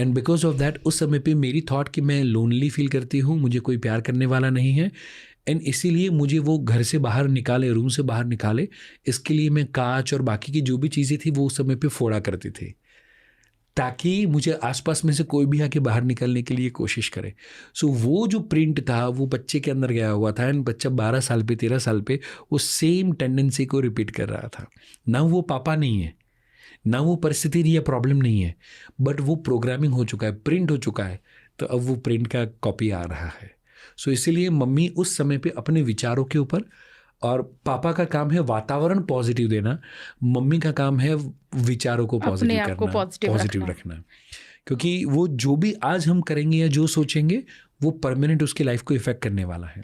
एंड बिकॉज ऑफ दैट उस समय पे मेरी थॉट कि मैं लोनली फील करती हूँ, मुझे कोई प्यार करने वाला नहीं है, एंड इसीलिए मुझे वो घर से बाहर निकाले, रूम से बाहर निकाले, इसके लिए मैं कांच और बाकी की जो भी चीज़ें थी वो उस समय पे फोड़ा करती थी ताकि मुझे आसपास में से कोई भी आके बाहर निकलने के लिए कोशिश करे। सो वो जो प्रिंट था वो बच्चे के अंदर गया हुआ था एंड बच्चा 12 साल पे 13 साल पे वो सेम टेंडेंसी को रिपीट कर रहा था। ना वो पापा नहीं है, ना वो परिस्थिति या प्रॉब्लम नहीं है, बट वो प्रोग्रामिंग हो चुका है, प्रिंट हो चुका है, तो अब वो प्रिंट का कॉपी आ रहा है। सो इसीलिए मम्मी उस समय पे अपने विचारों के ऊपर और पापा का काम है वातावरण पॉजिटिव देना, मम्मी का काम है विचारों को
अपने
पॉजिटिव
आप को
करना,
पॉजिटिव
पॉजिटिव
रखना।
रखना। क्योंकि वो जो भी आज हम करेंगे या जो सोचेंगे वो परमानेंट उसकी लाइफ को इफेक्ट करने वाला है।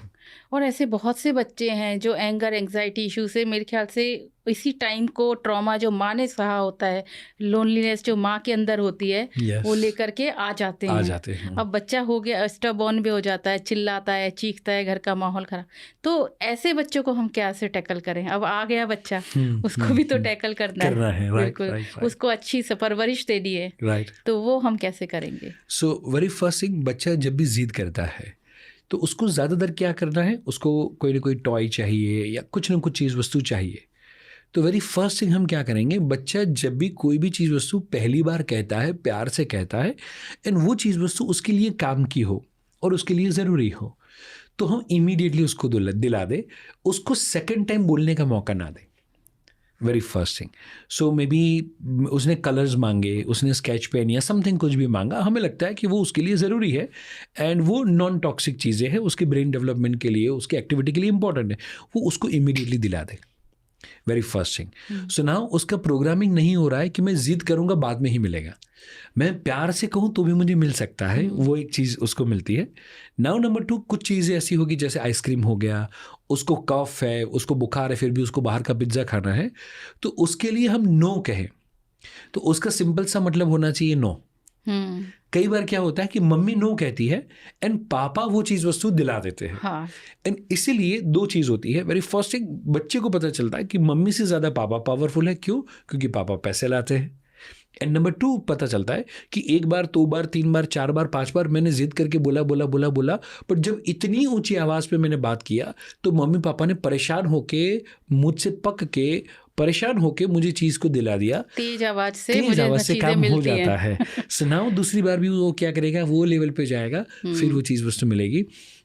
और ऐसे बहुत से बच्चे हैं जो एंगर एंजाइटी इशू से, मेरे ख्याल से इसी टाइम को ट्रॉमा जो माँ ने सहा होता है, लोनलीनेस जो माँ के अंदर होती है,
Yes.
वो लेकर के आ जाते
आ
हैं।
जाते हैं।
अब बच्चा हो गया स्टबॉर्न भी हो जाता है, चिल्लाता है, चीखता है, घर का माहौल खराब। तो ऐसे बच्चों को हम कैसे टैकल करें? अब आ गया बच्चा, उसको भी तो टैकल करना
करना
है।
है, right,
बिल्कुल,
right.
उसको अच्छी से परवरिश देनी है,
राइट।
तो वो हम कैसे करेंगे?
सो वेरी फर्स्ट थिंग, बच्चा जब भी जिद करता है तो उसको ज़्यादातर क्या करना है, उसको कोई ना कोई टॉय चाहिए या कुछ ना कुछ चीज़ वस्तु चाहिए। तो वेरी फर्स्ट थिंग हम क्या करेंगे, बच्चा जब भी कोई भी चीज़ वस्तु पहली बार कहता है, प्यार से कहता है, एंड वो चीज़ वस्तु उसके लिए काम की हो और उसके लिए ज़रूरी हो, तो हम इमीडिएटली उसको दिला दे, उसको सेकेंड टाइम बोलने का मौका ना दें। Very first thing. So may be उसने कलर्स मांगे, उसने स्केच पेन या समथिंग कुछ भी मांगा, हमें लगता है कि वो उसके लिए ज़रूरी है एंड वो नॉन टॉक्सिक चीज़ें हैं, उसके ब्रेन डेवलपमेंट के लिए, उसके एक्टिविटी के लिए इंपॉर्टेंट है, वो उसको इमीडिएटली दिला दे। Very first thing. So now उसका प्रोग्रामिंग नहीं हो रहा है कि मैं जिद करूंगा बाद में ही मिलेगा, मैं प्यार से कहूँ तो भी मुझे मिल सकता है, वो एक चीज़ उसको मिलती है। नाउ नंबर 2, कुछ चीज़ें ऐसी होगी जैसे आइसक्रीम हो गया, उसको कफ है, उसको बुखार है, फिर भी उसको बाहर का पिज्ज़ा खाना है, तो उसके लिए हम नो कहें तो उसका सिंपल सा मतलब होना चाहिए नो। कई बार क्या होता है कि मम्मी नो कहती है एंड पापा वो चीज़ वस्तु दिला देते हैं।
हाँ,
एंड इसीलिए 2 चीज़ होती है। वेरी फर्स्ट थिंग, बच्चे को पता चलता है कि मम्मी से ज़्यादा पापा पावरफुल है। क्यों? क्योंकि पापा पैसे लाते हैं। एंड नंबर 2, पता चलता है कि 1 बार 2 बार 3 बार 4 बार 5 बार मैंने जिद करके बोला, पर जब इतनी ऊंची आवाज़ पे मैंने बात किया तो मम्मी पापा ने परेशान होके, मुझसे पक के परेशान होके मुझे चीज़ को दिला दिया।
तेज आवाज से
तेज
मुझे
आवाज़ से
चीजें
काम हो
मिलती
जाता
हैं।
है। सुनाओ दूसरी बार भी वो क्या करेगा, वो लेवल पे जाएगा, फिर वो चीज़ वस्तु मिलेगी।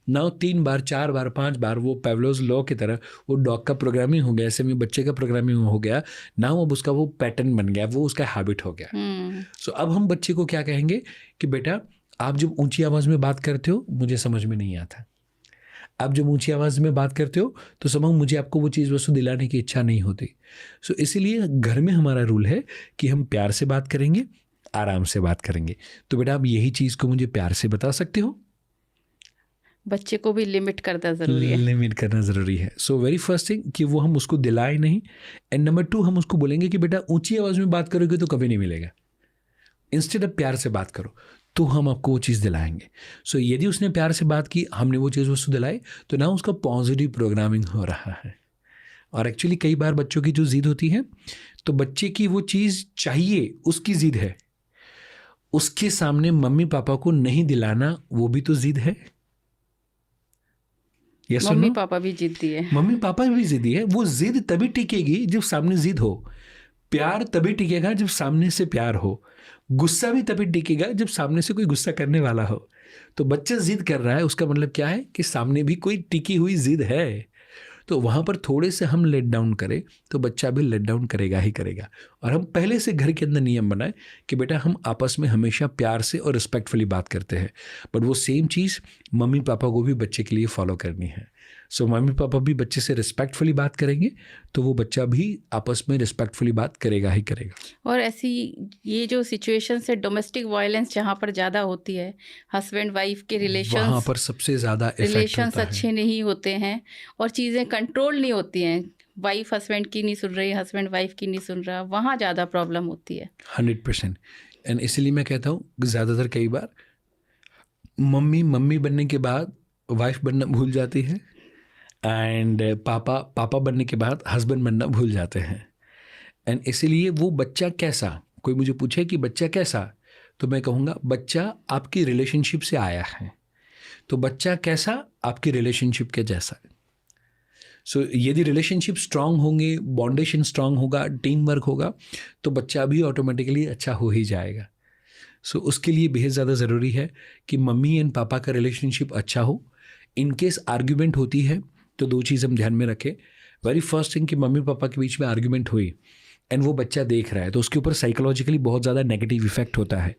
नाउ 3 बार 4 बार 5 बार वो पेवलोस लॉ की तरह वो डॉग का प्रोग्रामिंग हो गया, ऐसे में बच्चे का प्रोग्रामिंग हो गया। नाउ अब उसका वो पैटर्न बन गया, वो उसका हैबिट हो गया। सो अब हम बच्चे को क्या कहेंगे कि बेटा आप जब ऊंची आवाज़ में बात करते हो मुझे समझ में नहीं आता, आप जब ऊंची आवाज़ में बात करते हो तो समझो मुझे आपको वो चीज़ वस्तु दिलाने की इच्छा नहीं होती। सो इसीलिए घर में हमारा रूल है कि हम प्यार से बात करेंगे, आराम से बात करेंगे। तो बेटा आप यही चीज़ को मुझे प्यार से बता सकते हो।
बच्चे को भी लिमिट करना जरूरी है।
लिमिट करना ज़रूरी है। सो वेरी फर्स्ट थिंग कि वो हम उसको दिलाए नहीं। एंड नंबर 2, हम उसको बोलेंगे कि बेटा ऊंची आवाज़ में बात करोगे तो कभी नहीं मिलेगा, इंस्टेड ऑफ प्यार से बात करो तो हम आपको वो चीज़ दिलाएंगे। सो यदि उसने प्यार से बात की, हमने वो चीज़ उसको दिलाई, तो ना उसका पॉजिटिव प्रोग्रामिंग हो रहा है। और एक्चुअली कई बार बच्चों की जो जिद होती है, तो बच्चे की वो चीज़ चाहिए, उसकी जिद है, उसके सामने मम्मी पापा को नहीं दिलाना वो भी तो जिद है। Yes or
mummy
no?
पापा भी जिद्दी है।
मम्मी पापा भी जिद्दी है। वो जिद तभी टिकेगी जब सामने जिद हो, प्यार तभी टिकेगा जब सामने से प्यार हो, गुस्सा भी तभी टिकेगा जब सामने से कोई गुस्सा करने वाला हो। तो बच्चा जिद कर रहा है, उसका मतलब क्या है कि सामने भी कोई टिकी हुई जिद है। तो वहाँ पर थोड़े से हम लेट डाउन करें तो बच्चा भी लेट डाउन करेगा ही करेगा। और हम पहले से घर के अंदर नियम बनाए कि बेटा हम आपस में हमेशा प्यार से और रिस्पेक्टफुली बात करते हैं, बट वो सेम चीज़ मम्मी पापा को भी बच्चे के लिए फॉलो करनी है। सो मम्मी पापा भी बच्चे से रिस्पेक्टफुली बात करेंगे तो वो बच्चा भी आपस में रिस्पेक्टफुली बात करेगा ही करेगा।
और ऐसी ये जो सिचुएशन है डोमेस्टिक वायलेंस जहाँ पर ज़्यादा होती है, हस्बैंड वाइफ के
वहाँ
रिलेशंस
पर सबसे ज़्यादा इफेक्ट होता है।
अच्छे नहीं होते हैं और चीज़ें कंट्रोल नहीं होती हैं, वाइफ हस्बैंड की नहीं सुन रही, हस्बैंड वाइफ की नहीं सुन रहा, वहाँ ज़्यादा प्रॉब्लम होती है।
100%। एंड इसलिए मैं कहता हूँ ज़्यादातर कई बार मम्मी बनने के बाद वाइफ बनना भूल जाती है एंड पापा बनने के बाद हस्बैंड बनना भूल जाते हैं। एंड इसीलिए वो बच्चा कैसा, कोई मुझे पूछे कि बच्चा कैसा, तो मैं कहूँगा बच्चा आपकी रिलेशनशिप से आया है, तो बच्चा कैसा आपकी रिलेशनशिप के जैसा। सो यदि रिलेशनशिप स्ट्रांग होंगे, बॉन्डेशन स्ट्रांग होगा, टीम वर्क होगा, तो बच्चा भी ऑटोमेटिकली अच्छा हो ही जाएगा। सो उसके लिए बेहद ज़्यादा ज़रूरी है कि मम्मी एंड पापा का रिलेशनशिप अच्छा हो। इन केस आर्ग्यूमेंट होती है तो 2 चीज़ हम ध्यान में रखें। वेरी फर्स्ट थिंग कि मम्मी पापा के बीच में आर्ग्यूमेंट हुई एंड वो बच्चा देख रहा है तो उसके ऊपर साइकोलॉजिकली बहुत ज़्यादा नेगेटिव इफेक्ट होता है।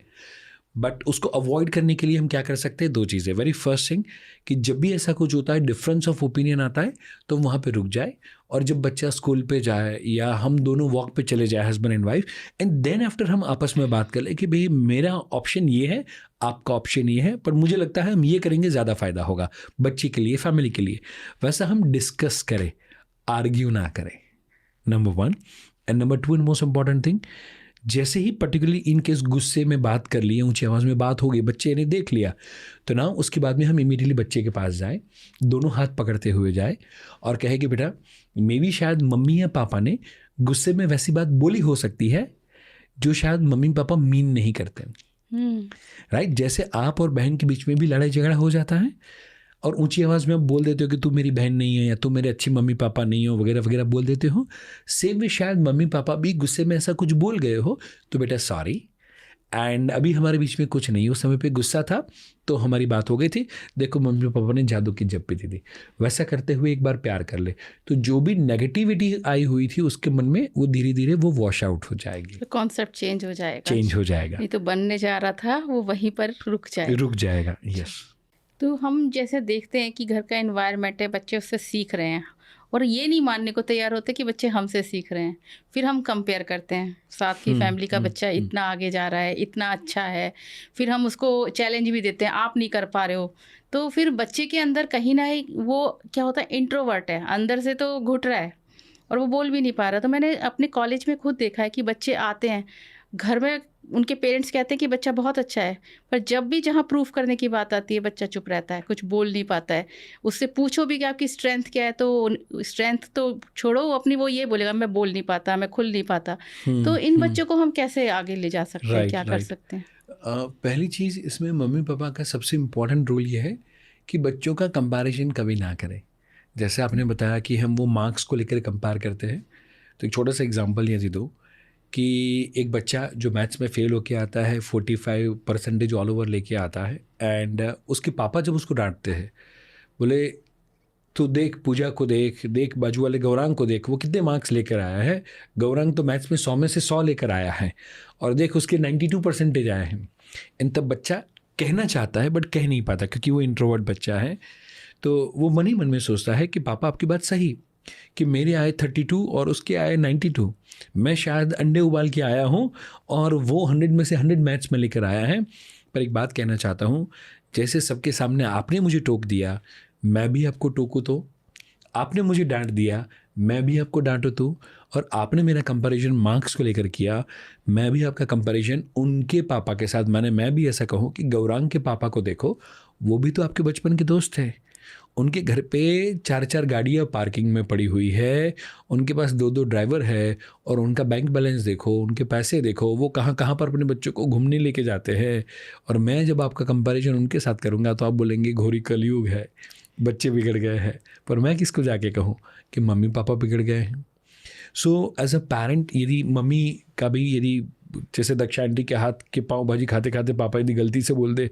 बट उसको अवॉइड करने के लिए हम क्या कर सकते हैं? 2 चीज़ें। वेरी फर्स्ट थिंग कि जब भी ऐसा कुछ होता है, डिफरेंस ऑफ ओपिनियन आता है, तो वहाँ पे रुक जाए, और जब बच्चा स्कूल पे जाए या हम दोनों वॉक पे चले जाए husband and wife, and then after हम आपस में बात कर ले कि भाई मेरा ऑप्शन ये है, आपका ऑप्शन ये है, पर मुझे लगता है हम ये करेंगे ज़्यादा फ़ायदा होगा बच्चे के लिए, फैमिली के लिए। वैसा हम डिस्कस करें, आर्ग्यू ना करें, number 1। And number 2 and most important thing, जैसे ही पर्टिकुलरली इन केस गुस्से में बात कर लिए, ऊंची आवाज़ में बात हो गई, बच्चे ने देख लिया, तो ना उसके बाद में हम इमीडिएटली बच्चे के पास जाए, दोनों हाथ पकड़ते हुए जाए और कहे कि बेटा मे बी शायद मम्मी या पापा ने गुस्से में वैसी बात बोली हो सकती है जो शायद मम्मी पापा मीन नहीं करते, राइट? जैसे आप और बहन के बीच में भी लड़ाई झगड़ा हो जाता है और ऊंची आवाज़ में आप बोल देते हो कि तू मेरी बहन नहीं है या तू मेरे अच्छी मम्मी पापा नहीं हो, वगैरह वगैरह बोल देते हो। सेम वे शायद मम्मी पापा भी गुस्से में ऐसा कुछ बोल गए हो, तो बेटा सॉरी, एंड अभी हमारे बीच में कुछ नहीं, उस समय पे गुस्सा था तो हमारी बात हो गई थी, देखो मम्मी पापा ने जादू की जप्पी दी थी। वैसा करते हुए एक बार प्यार कर ले, तो जो भी नेगेटिविटी आई हुई थी उसके मन में, वो धीरे धीरे वो वॉश आउट हो जाएगी,
तो कॉन्सेप्ट चेंज हो जाएगा,
चेंज हो जाएगा,
नहीं तो बनने जा रहा था वो वहीं पर रुक जाएगा।
यस।
तो हम जैसे देखते हैं कि घर का एनवायरनमेंट है, बच्चे उससे सीख रहे हैं और ये नहीं मानने को तैयार होते कि बच्चे हमसे सीख रहे हैं, फिर हम कंपेयर करते हैं, साथ की फैमिली का बच्चा इतना आगे जा रहा है, इतना अच्छा है, फिर हम उसको चैलेंज भी देते हैं, आप नहीं कर पा रहे हो, तो फिर बच्चे के अंदर कहीं ना वो क्या होता है, इंट्रोवर्ट है, अंदर से तो घुट रहा है और वो बोल भी नहीं पा रहा। तो मैंने अपने कॉलेज में खुद देखा है कि बच्चे आते हैं, घर में उनके पेरेंट्स कहते हैं कि बच्चा बहुत अच्छा है, पर जब भी जहाँ प्रूफ करने की बात आती है बच्चा चुप रहता है, कुछ बोल नहीं पाता है। उससे पूछो भी कि आपकी स्ट्रेंथ क्या है, तो स्ट्रेंथ तो छोड़ो, अपनी वो ये बोलेगा मैं बोल नहीं पाता, मैं खुल नहीं पाता। तो इन बच्चों को हम कैसे आगे ले जा सकते हैं, क्या कर सकते हैं?
पहली चीज़ इसमें मम्मी पापा का सबसे इम्पोर्टेंट रोल ये है कि बच्चों का कंपैरिजन कभी ना करें। जैसे आपने बताया कि हम वो मार्क्स को लेकर कंपेयर करते हैं, तो एक छोटा सा एग्जांपल यदि दो कि एक बच्चा जो मैथ्स में फेल होके आता है, 45% ऑल ओवर लेके आता है, एंड उसके पापा जब उसको डांटते हैं, बोले तू देख पूजा को, देख बाजू वाले गौरांग को देख, वो कितने मार्क्स लेकर आया है, गौरांग तो मैथ्स में 100 में से 100 लेकर आया है, और देख उसके 92% आए हैं। इन तब बच्चा कहना चाहता है बट कह नहीं पाता क्योंकि वो इंट्रोवर्ट बच्चा है। तो वो मन ही मन में सोचता है कि पापा आपकी बात सही कि मेरे आए 32 और उसके आए 92, मैं शायद अंडे उबाल के आया हूँ और वो 100 में से 100 मैथ्स में लेकर आया है। पर एक बात कहना चाहता हूँ, जैसे सबके सामने आपने मुझे टोक दिया, मैं भी आपको टोकूँ, तो आपने मुझे डांट दिया, मैं भी आपको डांटूँ तो, और आपने मेरा कंपैरिजन मार्क्स को लेकर किया, मैं भी आपका कंपैरिजन उनके पापा के साथ, मैं भी ऐसा कहूँ कि गौरांग के पापा को देखो, वो भी तो आपके बचपन के दोस्त थे, उनके घर पे 4-4 गाड़ियाँ पार्किंग में पड़ी हुई है, उनके पास 2-2 ड्राइवर है, और उनका बैंक बैलेंस देखो, उनके पैसे देखो, वो कहाँ कहाँ पर अपने बच्चों को घूमने लेके जाते हैं। और मैं जब आपका कंपैरिजन उनके साथ करूँगा तो आप बोलेंगे घोरी कलयुग है, बच्चे बिगड़ गए हैं। पर मैं किसको जाके कहूँ कि मम्मी पापा बिगड़ गए हैं। सो एज अ पेरेंट, यदि मम्मी का भी, यदि जैसे दक्षा आंटी के हाथ के पाव भाजी खाते खाते पापा यदि गलती से बोल दे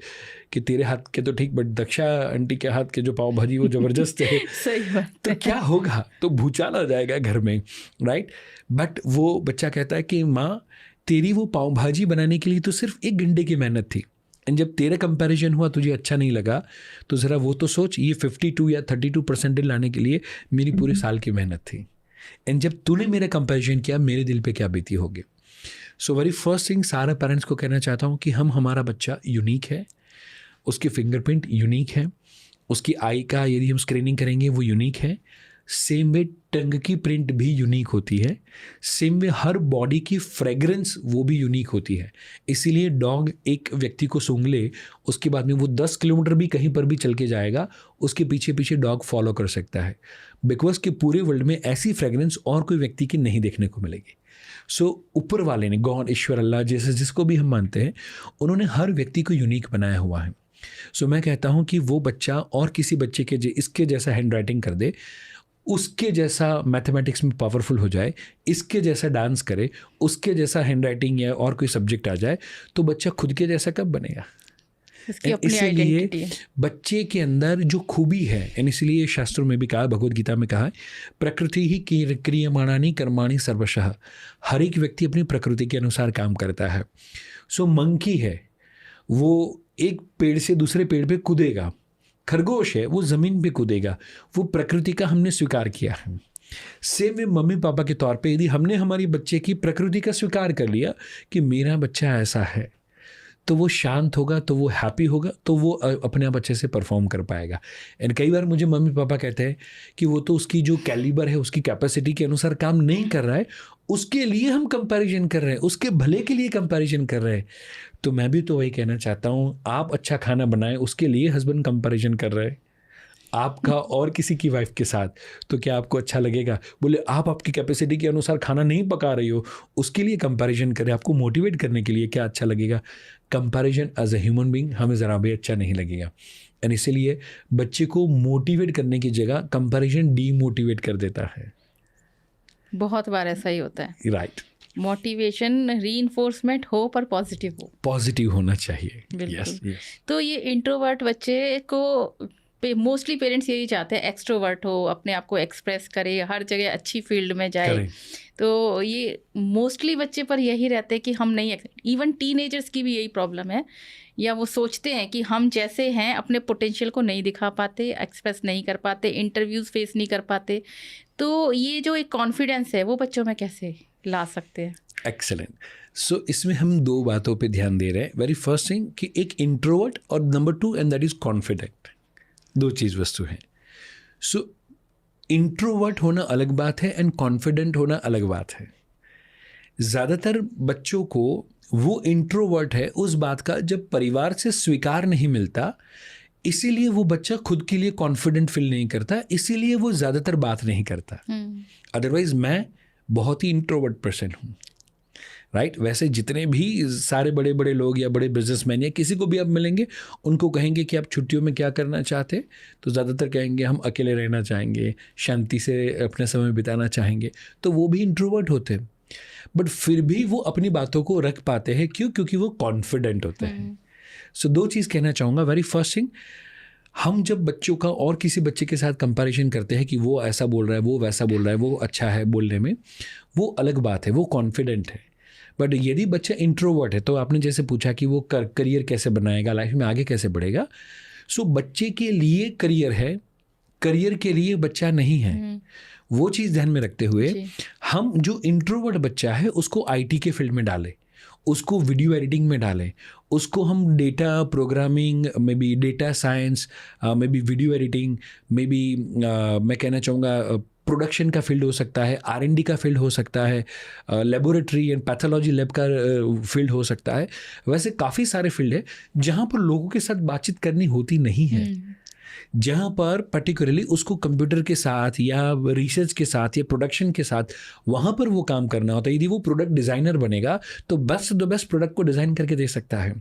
कि तेरे हाथ के तो ठीक, बट दक्षा आंटी के हाथ के जो पाव भाजी वो जबरदस्त है
सही बात
तो क्या होगा, तो भूचाल आ जाएगा घर में, राइट? बट वो बच्चा कहता है कि माँ तेरी वो पाव भाजी बनाने के लिए तो सिर्फ 1 घंटे की मेहनत थी, एंड जब तेरा कंपैरिजन हुआ तुझे अच्छा नहीं लगा, तो ज़रा वो तो सोच, ये 52 या 32% लाने के लिए मेरी पूरे साल की मेहनत थी, एंड जब तूने मेरा कंपैरिजन किया मेरे दिल पे क्या बीती होगी। सो वेरी फर्स्ट थिंग, सारे पेरेंट्स को कहना चाहता हूँ कि हमारा बच्चा यूनिक है, उसकी फिंगरप्रिंट यूनिक है, उसकी आई का यदि हम स्क्रीनिंग करेंगे वो यूनिक है, सेम वे टंग की प्रिंट भी यूनिक होती है, सेम वे हर बॉडी की फ्रेगरेंस वो भी यूनिक होती है। इसीलिए डॉग एक व्यक्ति को सूंघ ले, उसके बाद में वो 10 किलोमीटर भी कहीं पर भी चल के जाएगा, उसके पीछे पीछे डॉग फॉलो कर सकता है, बिकॉज कि पूरे वर्ल्ड में ऐसी फ्रेगरेंस और कोई व्यक्ति की नहीं देखने को मिलेगी। सो ऊपर वाले ने, गॉड, ईश्वर, अल्लाह, जैसे जिसको भी हम मानते हैं, उन्होंने हर व्यक्ति को यूनिक बनाया हुआ है। सो मैं कहता हूँ कि वो बच्चा और किसी बच्चे के इसके जैसा हैंड राइटिंग कर दे, उसके जैसा मैथमेटिक्स में पावरफुल हो जाए, इसके जैसा डांस करे, उसके जैसा हैंड राइटिंग या और कोई सब्जेक्ट आ जाए, तो बच्चा खुद के जैसा कब बनेगा? इसलिए बच्चे के अंदर जो खूबी है, इसलिए शास्त्रों में भी कहा, भगवद गीता में कहा है, प्रकृति ही क्रियमाणानि कर्माणि सर्वशः, हर एक व्यक्ति अपनी प्रकृति के अनुसार काम करता है। सो मंकी है, वो एक पेड़ से दूसरे पेड़ पे कूदेगा, खरगोश है वो ज़मीन पे कूदेगा, वो प्रकृति का हमने स्वीकार किया है। सेम वे मम्मी पापा के तौर पे यदि हमने हमारी बच्चे की प्रकृति का स्वीकार कर लिया कि मेरा बच्चा ऐसा है, तो वो शांत होगा, तो वो हैप्पी होगा, तो वो अपने आप अच्छे से परफॉर्म कर पाएगा। एंड कई बार मुझे मम्मी पापा कहते हैं कि वो तो उसकी जो कैलिबर है, उसकी कैपेसिटी के अनुसार काम नहीं कर रहा है, उसके लिए हम कंपैरिजन कर रहे हैं, उसके भले के लिए कंपैरिजन कर रहे हैं। तो मैं भी तो वही कहना चाहता हूँ, आप अच्छा खाना बनाएं, उसके लिए हस्बैंड कंपैरिजन कर रहे हैं आपका और किसी की वाइफ के साथ, तो क्या आपको अच्छा लगेगा? बोले आप आपकी कैपेसिटी के अनुसार खाना नहीं पका रही हो, उसके लिए कंपैरिजन करें, आपको मोटिवेट करने के लिए क्या अच्छा लगेगा? Comparison as a human being हमें ज़रा भी अच्छा नहीं लगेगा। एंड इसीलिए बच्चे को मोटिवेट करने की जगह कंपैरिजन डीमोटिवेट कर देता है।
बहुत बार ऐसा ही होता है।
राइट,
मोटिवेशन रीइंफोर्समेंट हो पर पॉजिटिव हो।
पॉजिटिव होना चाहिए।
बिल्कुल।
Yes yes.
तो ये इंट्रोवर्ट बच्चे को मोस्टली पेरेंट्स यही चाहते हैं एक्सट्रोवर्ट हो, अपने आप को एक्सप्रेस करे, हर जगह अच्छी फील्ड में जाए।
करें।
तो ये मोस्टली बच्चे पर यही रहते हैं कि हम नहीं, इवन टीनेजर्स की भी यही प्रॉब्लम है, या वो सोचते हैं कि हम जैसे हैं अपने पोटेंशियल को नहीं दिखा पाते, एक्सप्रेस नहीं कर पाते, इंटरव्यूज़ फेस नहीं कर पाते। तो ये जो एक कॉन्फिडेंस है वो बच्चों में कैसे ला सकते हैं?
एक्सेलेंट। सो इसमें हम दो बातों पे ध्यान दे रहे हैं। वेरी फर्स्ट थिंग कि एक इंट्रोवर्ट और number 2 and that is confident, दो चीज़ वस्तु है। सो इंट्रोवर्ट होना अलग बात है एंड कॉन्फिडेंट होना अलग बात है। ज़्यादातर बच्चों को वो इंट्रोवर्ट है उस बात का जब परिवार से स्वीकार नहीं मिलता, इसीलिए वो बच्चा खुद के लिए कॉन्फिडेंट फील नहीं करता, इसीलिए वो ज़्यादातर बात नहीं करता। अदरवाइज मैं बहुत ही इंट्रोवर्ट पर्सन हूँ, राइट। वैसे जितने भी सारे बड़े बड़े लोग या बड़े बिजनेसमैन या किसी को भी आप मिलेंगे, उनको कहेंगे कि आप छुट्टियों में क्या करना चाहते, तो ज़्यादातर कहेंगे हम अकेले रहना चाहेंगे, शांति से अपना समय बिताना चाहेंगे, तो वो भी इंट्रोवर्ट होते हैं। बट फिर भी वो अपनी बातों को रख पाते हैं, क्यों? क्योंकि वो कॉन्फिडेंट होते हैं। सो दो चीज़ कहना चाहूँगा। वेरी फर्स्ट थिंग, हम जब बच्चों का और किसी बच्चे के साथ कंपैरिजन करते हैं कि वो ऐसा बोल रहा है, वो वैसा बोल रहा है, वो अच्छा है बोलने में, वो अलग बात है, वो कॉन्फिडेंट है। बट यदि बच्चा इंट्रोवर्ट है, तो आपने जैसे पूछा कि वो करियर कैसे बनाएगा, लाइफ में आगे कैसे बढ़ेगा। सो बच्चे के लिए करियर है, करियर के लिए बच्चा नहीं है। वो चीज़ ध्यान में रखते हुए हम जो इंट्रोवर्ट बच्चा है उसको आईटी के फील्ड में डालें, उसको वीडियो एडिटिंग में डालें, उसको हम data programming, may be data science, may be video editing, may be मैं कहना चाहूँगा प्रोडक्शन का फील्ड हो सकता है, R&D का फील्ड हो सकता है, लेबोरेटरी एंड पैथोलॉजी लैब का फील्ड हो सकता है। वैसे काफ़ी सारे फील्ड है जहाँ पर लोगों के साथ बातचीत करनी होती नहीं है, जहाँ पर पर्टिकुलरली उसको कंप्यूटर के साथ या रिसर्च के साथ या प्रोडक्शन के साथ वहाँ पर वो काम करना होता है। यदि वो प्रोडक्ट डिज़ाइनर बनेगा तो बेस्ट द बेस्ट प्रोडक्ट को डिज़ाइन करके दे सकता है।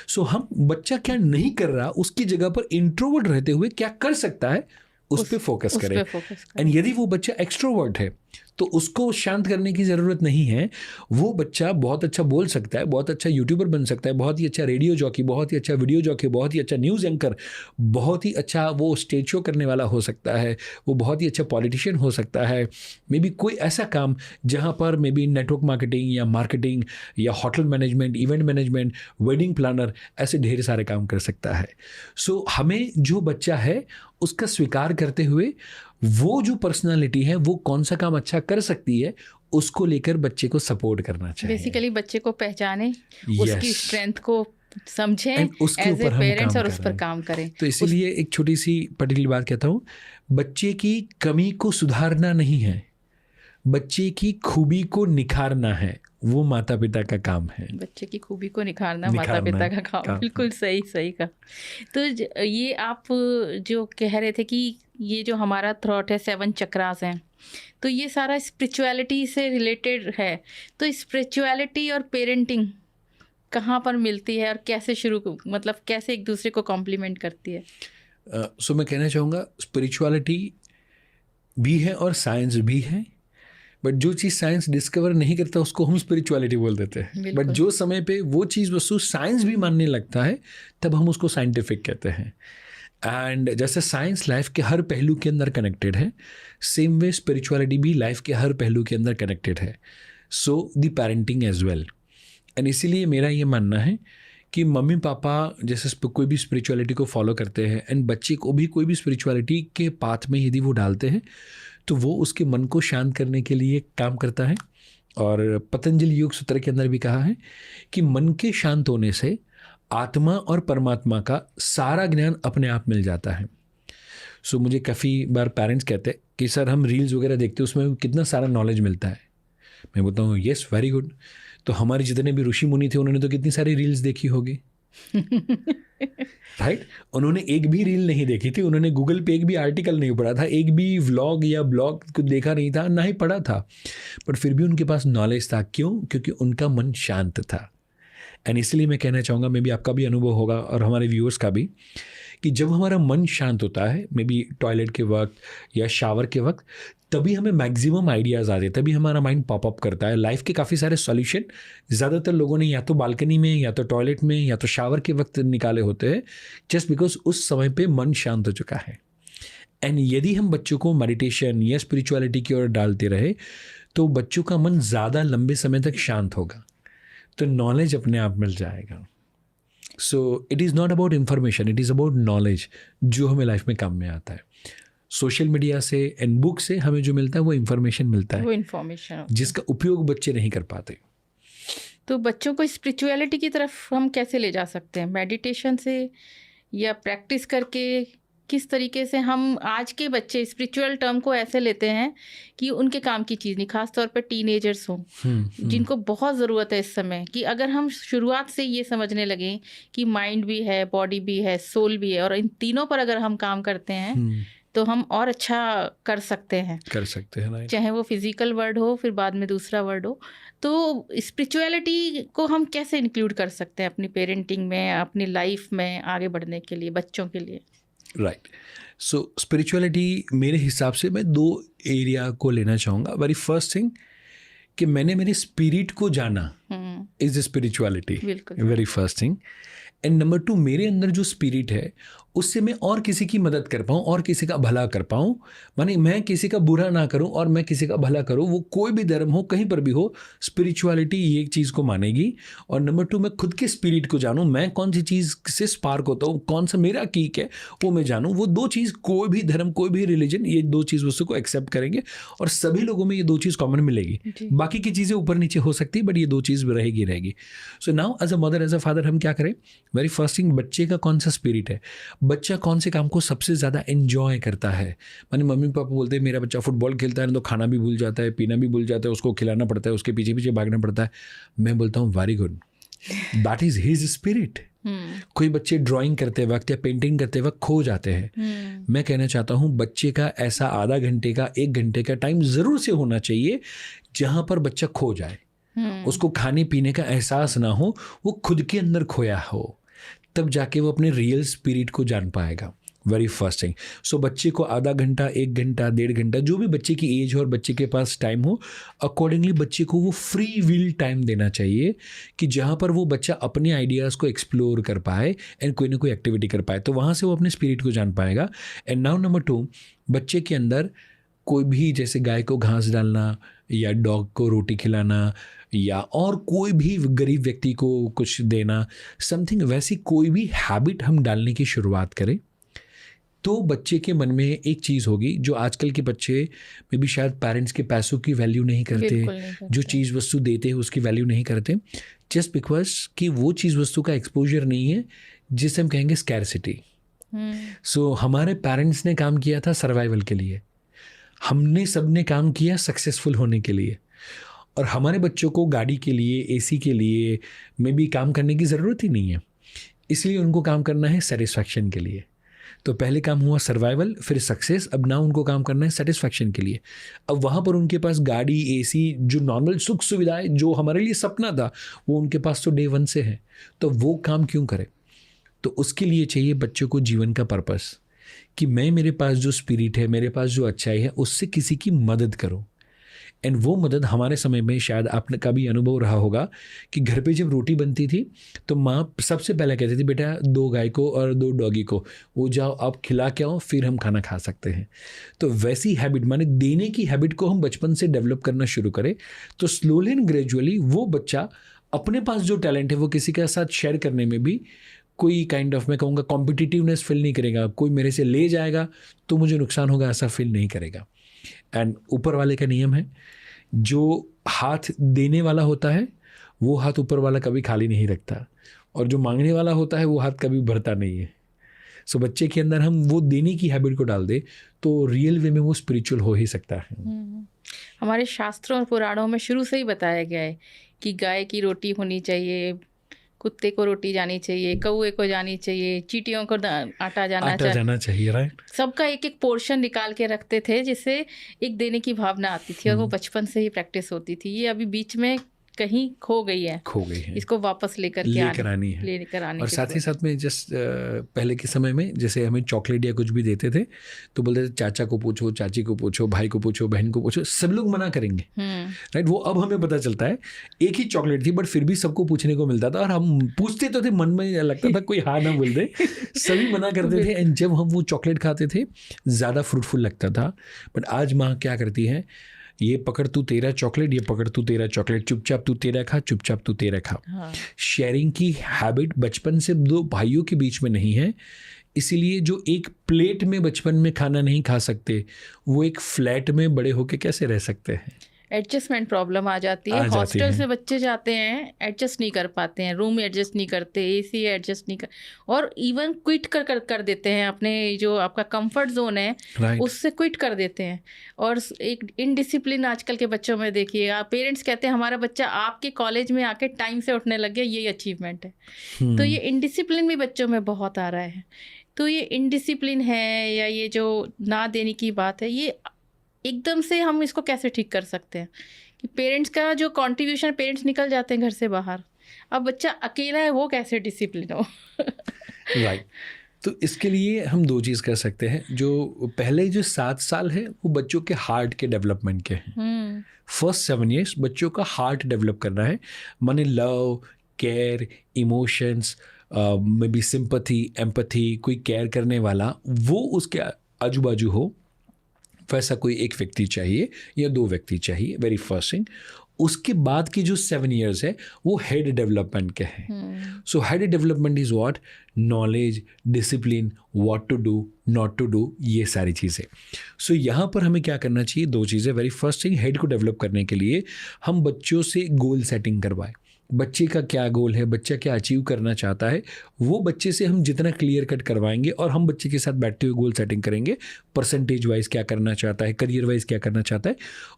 सो हम बच्चा क्या नहीं कर रहा, उसकी जगह पर इंट्रोवर्ट रहते हुए क्या कर सकता है, उस पर फोकस करें। एंड यदि वो बच्चा एक्सट्रोवर्ट है तो उसको शांत करने की ज़रूरत नहीं है। वो बच्चा बहुत अच्छा बोल सकता है, बहुत अच्छा यूट्यूबर बन सकता है, बहुत ही अच्छा रेडियो जॉकी, बहुत ही अच्छा वीडियो जॉकी, बहुत ही अच्छा न्यूज़ एंकर, बहुत ही अच्छा वो स्टेज शो करने वाला हो सकता है, वो बहुत ही अच्छा पॉलिटिशियन हो सकता है। मे बी कोई ऐसा काम जहाँ पर मे बी नेटवर्क मार्केटिंग या hotel management, event management, wedding planner, ऐसे ढेर सारे काम कर सकता है। सो हमें जो बच्चा है उसका स्वीकार करते हुए वो जो पर्सनालिटी है वो कौन सा काम अच्छा कर सकती है, उसको लेकर बच्चे को सपोर्ट करना चाहिए।
बेसिकली बच्चे को पहचाने, उसकी स्ट्रेंथ को समझें एज ए पेरेंट्स और उस पर काम करें।
तो इसीलिए एक छोटी सी पर्टिकुलर बात कहता हूँ, बच्चे की कमी को सुधारना नहीं है, बच्चे की खूबी को निखारना है, वो माता पिता का काम है।
बच्चे की खूबी को निखारना माता पिता का काम। बिल्कुल सही कहा। तो ये आप जो कह रहे थे कि ये जो हमारा थॉट है 7 चक्रास हैं, तो ये सारा स्पिरिचुअलिटी से रिलेटेड है। तो स्पिरिचुअलिटी और पेरेंटिंग कहाँ पर मिलती है और कैसे मतलब कैसे एक दूसरे को कॉम्प्लीमेंट करती है?
सो मैं कहना चाहूँगा स्पिरिचुअलिटी भी है और साइंस भी है। बट जो चीज़ साइंस डिस्कवर नहीं करता उसको हम स्पिरिचुअलिटी बोल देते हैं। बट जो समय पे वो चीज़ वस्तु साइंस भी मानने लगता है तब हम उसको साइंटिफिक कहते हैं। एंड जैसे साइंस लाइफ के हर पहलू के अंदर कनेक्टेड है, सेम वे स्पिरिचुअलिटी भी लाइफ के हर पहलू के अंदर कनेक्टेड है। So the parenting as well. And इसीलिए मेरा ये मानना है कि मम्मी पापा जैसे कोई भी स्पिरिचुअलिटी को फॉलो करते हैं एंड बच्चे को भी कोई भी स्पिरिचुअलिटी के पाथ में यदि वो डालते हैं तो वो उसके मन को शांत करने के लिए काम करता है। और पतंजलि योग सूत्र के अंदर भी कहा है कि मन के शांत होने से आत्मा और परमात्मा का सारा ज्ञान अपने आप मिल जाता है। सो मुझे काफ़ी बार पेरेंट्स कहते हैं कि सर हम रील्स वगैरह देखते हैं उसमें कितना सारा नॉलेज मिलता है। मैं बोलता हूँ येस वेरी गुड। तो हमारे जितने भी ऋषि मुनि थे उन्होंने तो कितनी सारी रील्स देखी होगी राइट उन्होंने एक भी रील नहीं देखी थी, उन्होंने गूगल पे एक भी आर्टिकल नहीं पढ़ा था, एक भी व्लॉग या ब्लॉग कुछ देखा नहीं था, ना ही पढ़ा था, पर फिर भी उनके पास नॉलेज था। क्यों? क्योंकि उनका मन शांत था। एंड इसलिए मैं कहना चाहूँगा, मे बी आपका भी अनुभव होगा और हमारे व्यूअर्स का भी, कि जब हमारा मन शांत होता है, मे बी टॉयलेट के वक्त या शावर के वक्त, तभी हमें मैक्सिमम आइडियाज़ आते हैं, तभी हमारा माइंड पॉपअप करता है। लाइफ के काफ़ी सारे सॉल्यूशन ज़्यादातर लोगों ने या तो बालकनी में या तो टॉयलेट में या तो शावर के वक्त निकाले होते हैं, जस्ट बिकॉज उस समय पे मन शांत हो चुका है। एंड यदि हम बच्चों को मेडिटेशन या स्पिरिचुअलिटी की ओर डालते रहे तो बच्चों का मन ज़्यादा लंबे समय तक शांत होगा, तो नॉलेज अपने आप मिल जाएगा। So it is not about information, it is about knowledge, जो हमें लाइफ में काम में आता है। सोशल मीडिया से एंड बुक से हमें जो मिलता है वो इन्फॉर्मेशन मिलता है,
वो इन्फॉर्मेशन
जिसका उपयोग बच्चे नहीं कर पाते।
तो बच्चों को स्पिरिचुअलिटी की तरफ हम कैसे ले जा सकते हैं? मेडिटेशन से या प्रैक्टिस करके? किस तरीके से हम आज के बच्चे स्पिरिचुअल टर्म को ऐसे लेते हैं कि उनके काम की चीज़ नहीं, खास तौर पे टीनेजर्स हों जिनको बहुत ज़रूरत है इस समय, कि अगर हम शुरुआत से ये समझने लगें कि माइंड भी है, बॉडी भी है, सोल भी है, और इन तीनों पर अगर हम काम करते हैं तो हम और अच्छा कर सकते हैं
right?
चाहे वो फिजिकल वर्ड हो, फिर बाद में दूसरा वर्ड हो। तो स्पिरिचुअलिटी को हम कैसे इंक्लूड कर सकते हैं अपनी पेरेंटिंग में, अपनी लाइफ में आगे बढ़ने के लिए, बच्चों के लिए?
राइट। सो स्पिरिचुअलिटी मेरे हिसाब से मैं 2 एरिया को लेना चाहूँगा। वेरी फर्स्ट थिंग कि मैंने मेरे स्पिरिट को जाना is spirituality, very first thing. And number 2, मेरे अंदर जो स्पिरिट है उससे मैं और किसी की मदद कर पाऊँ और किसी का भला कर पाऊँ, माने मैं किसी का बुरा ना करूँ और मैं किसी का भला करूँ, वो कोई भी धर्म हो, कहीं पर भी हो, स्पिरिचुअलिटी ये एक चीज़ को मानेगी। और नंबर 2, मैं खुद के स्पिरिट को जानूँ, मैं कौन सी चीज़ से स्पार्क होता हूँ, कौन सा मेरा कीक है वो मैं जानूँ। वो 2 चीज़, कोई भी धर्म, कोई भी रिलीजन, ये 2 चीज़ वस्तु को एक्सेप्ट करेंगे और सभी लोगों में ये 2 चीज़ कॉमन मिलेगी। बाकी की चीज़ें ऊपर नीचे हो सकती है, बट ये 2 चीज़ रहेगी। So now as a mother, as a father, हम क्या करें? वेरी फर्स्ट थिंग, बच्चे का कौन सा स्पिरिट है, बच्चा कौन से काम को सबसे ज़्यादा एंजॉय करता है। माने मम्मी पापा बोलते हैं मेरा बच्चा फुटबॉल खेलता है तो खाना भी भूल जाता है, पीना भी भूल जाता है, उसको खिलाना पड़ता है, उसके पीछे पीछे भागना पड़ता है। मैं बोलता हूँ very good, that is his spirit. कोई बच्चे ड्राइंग करते वक्त या पेंटिंग करते वक्त खो जाते हैं। मैं कहना चाहता हूँ बच्चे का ऐसा आधा घंटे का, 1 घंटे का टाइम ज़रूर से होना चाहिए जहाँ पर बच्चा खो जाए, उसको खाने पीने का एहसास ना हो, वो खुद के अंदर खोया हो, तब जाके वो अपने रियल स्पिरिट को जान पाएगा। Very first thing. सो बच्चे को आधा घंटा, 1 घंटा, 1.5 घंटा, जो भी बच्चे की एज हो और बच्चे के पास टाइम हो, अकॉर्डिंगली बच्चे को वो फ्री विल टाइम देना चाहिए कि जहाँ पर वो बच्चा अपने आइडियाज़ को एक्सप्लोर कर पाए एंड कोई ना कोई एक्टिविटी कर पाए, तो वहाँ से वो अपने स्पिरिट को जान पाएगा। एंड नाउ नंबर 2, बच्चे के अंदर कोई भी, जैसे गाय को घास डालना या डॉग को रोटी खिलाना या और कोई भी गरीब व्यक्ति को कुछ देना, समथिंग, वैसी कोई भी हैबिट हम डालने की शुरुआत करें तो बच्चे के मन में एक चीज़ होगी जो आजकल के बच्चे में भी शायद पेरेंट्स के पैसों की वैल्यू नहीं करते, जो चीज़ वस्तु देते हैं उसकी वैल्यू नहीं करते, जस्ट बिकॉज कि वो चीज़ वस्तु का एक्सपोजर नहीं है, जिसे हम कहेंगे स्कैरसिटी। सो हमारे पेरेंट्स ने काम किया था सर्वाइवल के लिए, हमने सबने काम किया सक्सेसफुल होने के लिए, और हमारे बच्चों को गाड़ी के लिए, एसी के लिए में भी काम करने की ज़रूरत ही नहीं है, इसलिए उनको काम करना है सेटिस्फैक्शन के लिए। तो पहले काम हुआ सर्वाइवल, फिर सक्सेस, अब ना उनको काम करना है सेटिस्फैक्शन के लिए। अब वहाँ पर उनके पास गाड़ी, एसी, जो नॉर्मल सुख सुविधाएं जो हमारे लिए सपना था, वो उनके पास तो डे 1 से है, तो वो काम क्यों करे? तो उसके लिए चाहिए बच्चों को जीवन का पर्पस, कि मैं, मेरे पास जो स्पिरिट है, मेरे पास जो अच्छाई है, उससे किसी की मदद करूं। एंड वो मदद हमारे समय में शायद आपने का भी अनुभव रहा होगा कि घर पे जब रोटी बनती थी तो माँ सबसे पहले कहती थी, बेटा 2 गाय को और 2 डॉगी को वो जाओ आप खिला के आओ, फिर हम खाना खा सकते हैं। तो वैसी हैबिट, माने देने की हैबिट को हम बचपन से डेवलप करना शुरू करें तो स्लोली एंड ग्रेजुअली वो बच्चा अपने पास जो टैलेंट है वो किसी के साथ शेयर करने में भी कोई काइंड ऑफ, मैं कहूँगा, कॉम्पिटिटिवनेस फील नहीं करेगा। कोई मेरे से ले जाएगा तो मुझे नुकसान होगा, ऐसा फील नहीं करेगा। एंड ऊपर वाले का नियम है, जो हाथ देने वाला होता है वो हाथ ऊपर वाला कभी खाली नहीं रखता, और जो मांगने वाला होता है वो हाथ कभी भरता नहीं है। सो बच्चे के अंदर हम वो देने की हैबिट को डाल दे तो रियल वे में वो स्पिरिचुअल हो ही सकता है।
हमारे शास्त्रों और पुराणों में शुरू से ही बताया गया है कि गाय की रोटी होनी चाहिए, कुत्ते को रोटी जानी चाहिए, कौए को जानी चाहिए, चींटियों को आटा जाना
चाहिए, राइट।
सबका एक एक पोर्शन निकाल के रखते थे जिससे एक देने की भावना आती थी, और वो बचपन से ही प्रैक्टिस होती थी। ये अभी बीच में कहीं खो गई है, इसको वापस लेकर आनी है।
और साथ ही साथ में जस्ट पहले के समय में जैसे हमें चॉकलेट या कुछ भी देते थे तो बोलते थे चाचा को पूछो, चाची को पूछो, भाई को पूछो, बहन को पूछो, सब लोग मना करेंगे, राइट। वो अब हमें पता चलता है एक ही चॉकलेट थी बट फिर भी सबको पूछने को मिलता था, और हम पूछते तो थे, मन में लगता था कोई हाँ ना बोल दे, सभी मना करते थे। एंड जब हम वो चॉकलेट खाते थे ज़्यादा फ्रूटफुल लगता था। बट आज माँ क्या करती है, ये पकड़ तू तेरा चॉकलेट, ये पकड़ तू तेरा चॉकलेट, चुपचाप तू तेरा खा, चुपचाप तू तेरा खा। शेयरिंग की हैबिट बचपन से दो भाइयों के बीच में नहीं है, इसीलिए जो एक प्लेट में बचपन में खाना नहीं खा सकते वो एक फ्लैट में बड़े होके कैसे रह सकते हैं।
एडजस्टमेंट प्रॉब्लम आ जाती है। हॉस्टल से बच्चे जाते हैं, एडजस्ट नहीं कर पाते हैं, रूम एडजस्ट नहीं करते, एसी एडजस्ट नहीं कर, और इवन क्विट कर देते हैं अपने जो आपका कंफर्ट जोन है, उससे क्विट कर देते हैं। और एक इनडिसिप्लिन आजकल के बच्चों में देखिए, पेरेंट्स कहते हैं हमारा बच्चा आपके कॉलेज में आके टाइम से उठने लग गया, यही अचीवमेंट है। तो ये इनडिसिप्लिन भी बच्चों में बहुत आ रहा है। तो ये इनडिसिप्लिन है या ये जो ना देने की बात है, ये एकदम से हम इसको कैसे ठीक कर सकते हैं कि पेरेंट्स का जो कंट्रीब्यूशन, पेरेंट्स निकल जाते हैं घर से बाहर, अब बच्चा अकेला है, वो कैसे डिसिप्लिन हो।
राइट। तो इसके लिए हम दो चीज़ कर सकते हैं। जो पहले जो 7 साल है वो बच्चों के हार्ट के डेवलपमेंट के हैं। फर्स्ट 7 years बच्चों का हार्ट डेवलप करना है, माने love, care, emotions, may be sympathy, empathy, कोई केयर करने वाला वो उसके आजू बाजू हो, वैसा कोई एक व्यक्ति चाहिए या 2 व्यक्ति चाहिए, वेरी फर्स्ट थिंग। उसके बाद की जो 7 years है वो हेड डेवलपमेंट के हैं। So head development is what, knowledge, discipline, what to do, not to do, ये सारी चीज़ें। सो यहाँ पर हमें क्या करना चाहिए, 2 चीज़ें। वेरी फर्स्ट थिंग, हेड को डेवलप करने के लिए हम बच्चों से गोल सेटिंग करवाएं। बच्चे का क्या गोल है, बच्चा क्या अचीव करना चाहता है, वो बच्चे से हम जितना क्लियर कट करवाएंगे, और हम बच्चे के साथ बैठते हुए गोल सेटिंग करेंगे, परसेंटेज वाइज क्या करना चाहता है, करियर वाइज क्या करना चाहता है,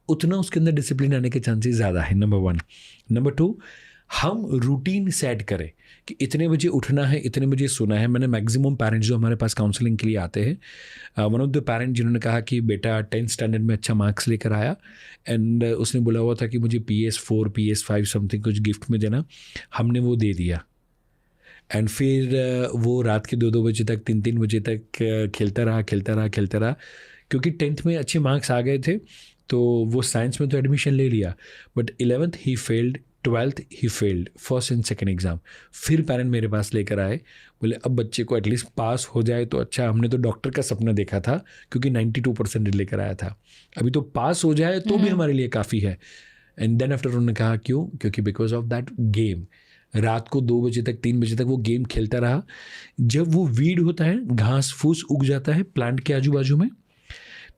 उतना उसके अंदर डिसिप्लिन आने के चांसेस ज़्यादा है, नंबर 1। नंबर 2, हम रूटीन सेट करें कि इतने बजे उठना है, इतने बजे सोना है। मैंने मैक्सिमम पेरेंट्स जो हमारे पास काउंसलिंग के लिए आते हैं, वन ऑफ द पेरेंट जिन्होंने कहा कि बेटा 10th स्टैंडर्ड में अच्छा मार्क्स लेकर आया, एंड उसने बोला हुआ था कि मुझे PS4 PS5 समथिंग कुछ गिफ्ट में देना, हमने वो दे दिया। एंड फिर वो रात के 2-2 बजे तक, 3-3 बजे तक खेलता रहा, क्योंकि 10th में अच्छे मार्क्स आ गए थे तो वो साइंस में तो एडमिशन ले लिया, but 11th he failed, 12th he failed, first and second exam. फिर पेरेंट मेरे पास लेकर आए, बोले अब बच्चे को एटलीस्ट पास हो जाए तो अच्छा, हमने तो डॉक्टर का सपना देखा था क्योंकि 92% लेकर आया था, अभी तो पास हो जाए तो भी हमारे लिए काफ़ी है। एंड देन आफ्टर उन्होंने कहा क्यों, क्योंकि बिकॉज ऑफ दैट गेम, रात को 2 बजे तक 3 बजे तक वो गेम खेलता रहा। जब वो वीड होता है, घास फूस उग जाता है प्लांट के आजू बाजू में,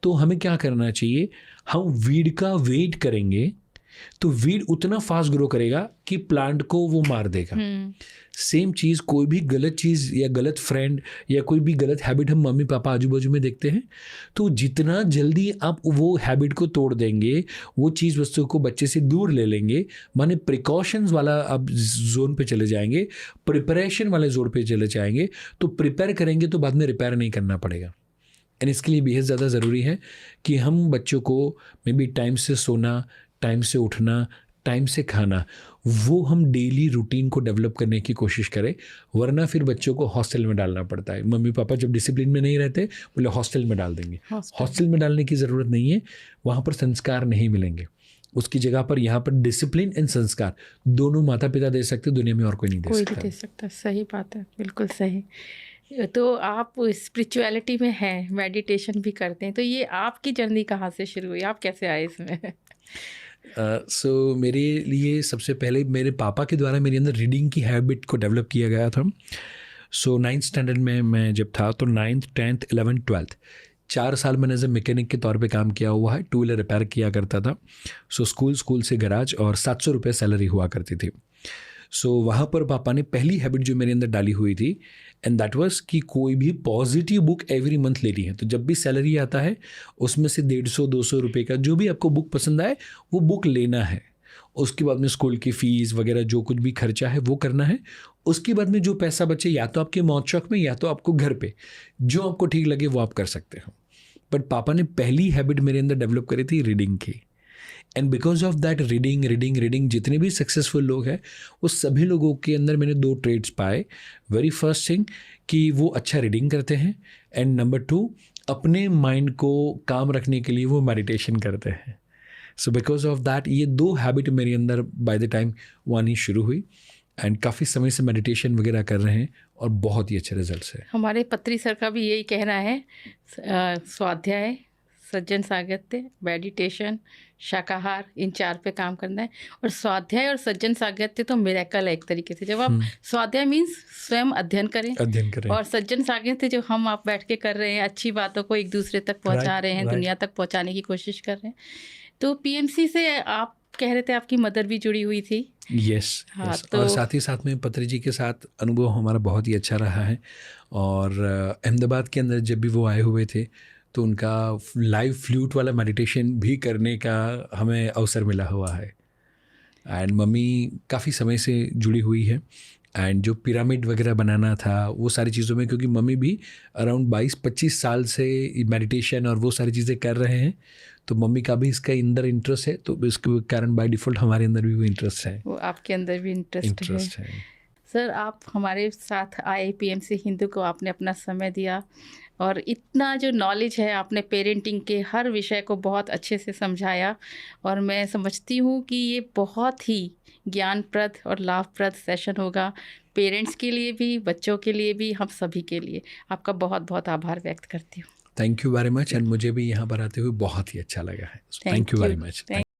तो हमें क्या करना चाहिए, हम वीड का वेट करेंगे तो वीड उतना फास्ट ग्रो करेगा कि प्लांट को वो मार देगा। सेम चीज़, कोई भी गलत चीज़ या गलत फ्रेंड या कोई भी गलत हैबिट हम मम्मी पापा आजू बाजू में देखते हैं, तो जितना जल्दी आप वो हैबिट को तोड़ देंगे, वो चीज़ वस्तु को बच्चे से दूर ले लेंगे, माने प्रिकॉशंस वाला आप जोन पे चले जाएंगे, प्रिपरेशन वाले जोन पे चले जाएंगे, तो प्रिपेयर करेंगे तो बाद में रिपेयर नहीं करना पड़ेगा। एंड इसके लिए बेहद ज़्यादा ज़रूरी है कि हम बच्चों को मे बी टाइम से सोना, टाइम से उठना, टाइम से खाना, वो हम डेली रूटीन को डेवलप करने की कोशिश करें, वरना फिर बच्चों को हॉस्टल में डालना पड़ता है। मम्मी पापा जब डिसिप्लिन में नहीं रहते बोले हॉस्टल में डाल देंगे, हॉस्टल में डालने की ज़रूरत नहीं है, वहाँ पर संस्कार नहीं मिलेंगे, उसकी जगह पर यहाँ पर डिसिप्लिन एंड संस्कार दोनों माता पिता दे सकते, दुनिया में और कोई नहीं दे सकता।
सही बात है, बिल्कुल सही। तो आप स्पिरिचुअलिटी में हैं, मेडिटेशन भी करते हैं, तो ये आपकी जर्नी कहाँ से शुरू हुई, आप कैसे आए इसमें?
सो मेरे लिए सबसे पहले मेरे पापा के द्वारा मेरे अंदर रीडिंग की हैबिट को डेवलप किया गया था। सो 9th स्टैंडर्ड में मैं जब था तो 9th 10th 11th 12th 4 साल मैंने एज ए मैकेनिक के तौर पे काम किया हुआ है, 2 व्हीलर रिपेयर किया करता था। सो स्कूल से गैराज और 700 रुपये सैलरी हुआ करती थी। सो वहाँ पर पापा ने पहली हैबिट जो मेरे अंदर डाली हुई थी एंड दैट वाज कि कोई भी पॉजिटिव बुक एवरी मंथ लेनी है। तो जब भी सैलरी आता है उसमें से 150-200 रुपये का जो भी आपको बुक पसंद आए वो बुक लेना है। उसके बाद में स्कूल की फ़ीस वगैरह जो कुछ भी खर्चा है वो करना है। उसके बाद में जो पैसा बचे या तो आपके मौत शौक में या तो आपको घर पे जो आपको ठीक लगे वो आप कर सकते हो। बट पापा ने पहली हैबिट मेरे अंदर डेवलप करी थी रीडिंग की। And because of that reading जितने भी सक्सेसफुल लोग हैं वो सभी लोगों के अंदर मैंने 2 ट्रेड्स पाए। वेरी फर्स्ट थिंग कि वो अच्छा रीडिंग करते हैं एंड नंबर 2 अपने माइंड को काम रखने के लिए वो मेडिटेशन करते हैं। सो बिकॉज ऑफ दैट ये 2 हैबिट मेरे अंदर बाय द टाइम वानी शुरू हुई एंड काफ़ी समय से मेडिटेशन वगैरह कर रहे हैं और बहुत ही अच्छे रिजल्ट्स है।
हमारे पत्री सर का भी यही कहना है, स्वाध्याय, सज्जन सागत्य, मेडिटेशन, शाकाहार, इन 4 पे काम करना है। और स्वाध्याय और सज्जन सागत्य तो मिरेकल है एक तरीके से। जब आप स्वाध्याय मीन्स स्वयं अध्ययन करें और सज्जन सागत्य जो हम आप बैठ के कर रहे हैं, अच्छी बातों को एक दूसरे तक पहुंचा रहे हैं, दुनिया तक पहुंचाने की कोशिश कर रहे हैं। तो पीएमसी से आप कह रहे थे आपकी मदर भी जुड़ी हुई थी।
यस
तो
और साथ ही साथ में पत्री जी के साथ अनुभव हमारा बहुत ही अच्छा रहा है। और अहमदाबाद के अंदर जब भी वो आए हुए थे तो उनका लाइव फ्लूट वाला मेडिटेशन भी करने का हमें अवसर मिला हुआ है। एंड मम्मी काफ़ी समय से जुड़ी हुई है एंड जो पिरामिड वगैरह बनाना था वो सारी चीज़ों में, क्योंकि मम्मी भी अराउंड 22-25 साल से मेडिटेशन और वो सारी चीज़ें कर रहे हैं, तो मम्मी का भी इसका अंदर इंटरेस्ट है, तो इसके कारण बाय डिफ़ॉल्ट हमारे अंदर भी वो इंटरेस्ट है।
वो आपके अंदर भी इंटरेस्ट है। सर आप हमारे साथ आए पीएमसी हिंदू को, आपने अपना समय दिया और इतना जो नॉलेज है आपने पेरेंटिंग के हर विषय को बहुत अच्छे से समझाया और मैं समझती हूँ कि ये बहुत ही ज्ञानप्रद और लाभप्रद सेशन होगा, पेरेंट्स के लिए भी, बच्चों के लिए भी, हम सभी के लिए। आपका बहुत बहुत आभार व्यक्त करती हूँ।
Thank you very much and मुझे भी यहाँ पर आते हुए बहुत ही अच्छा लगा है। Thank you very much.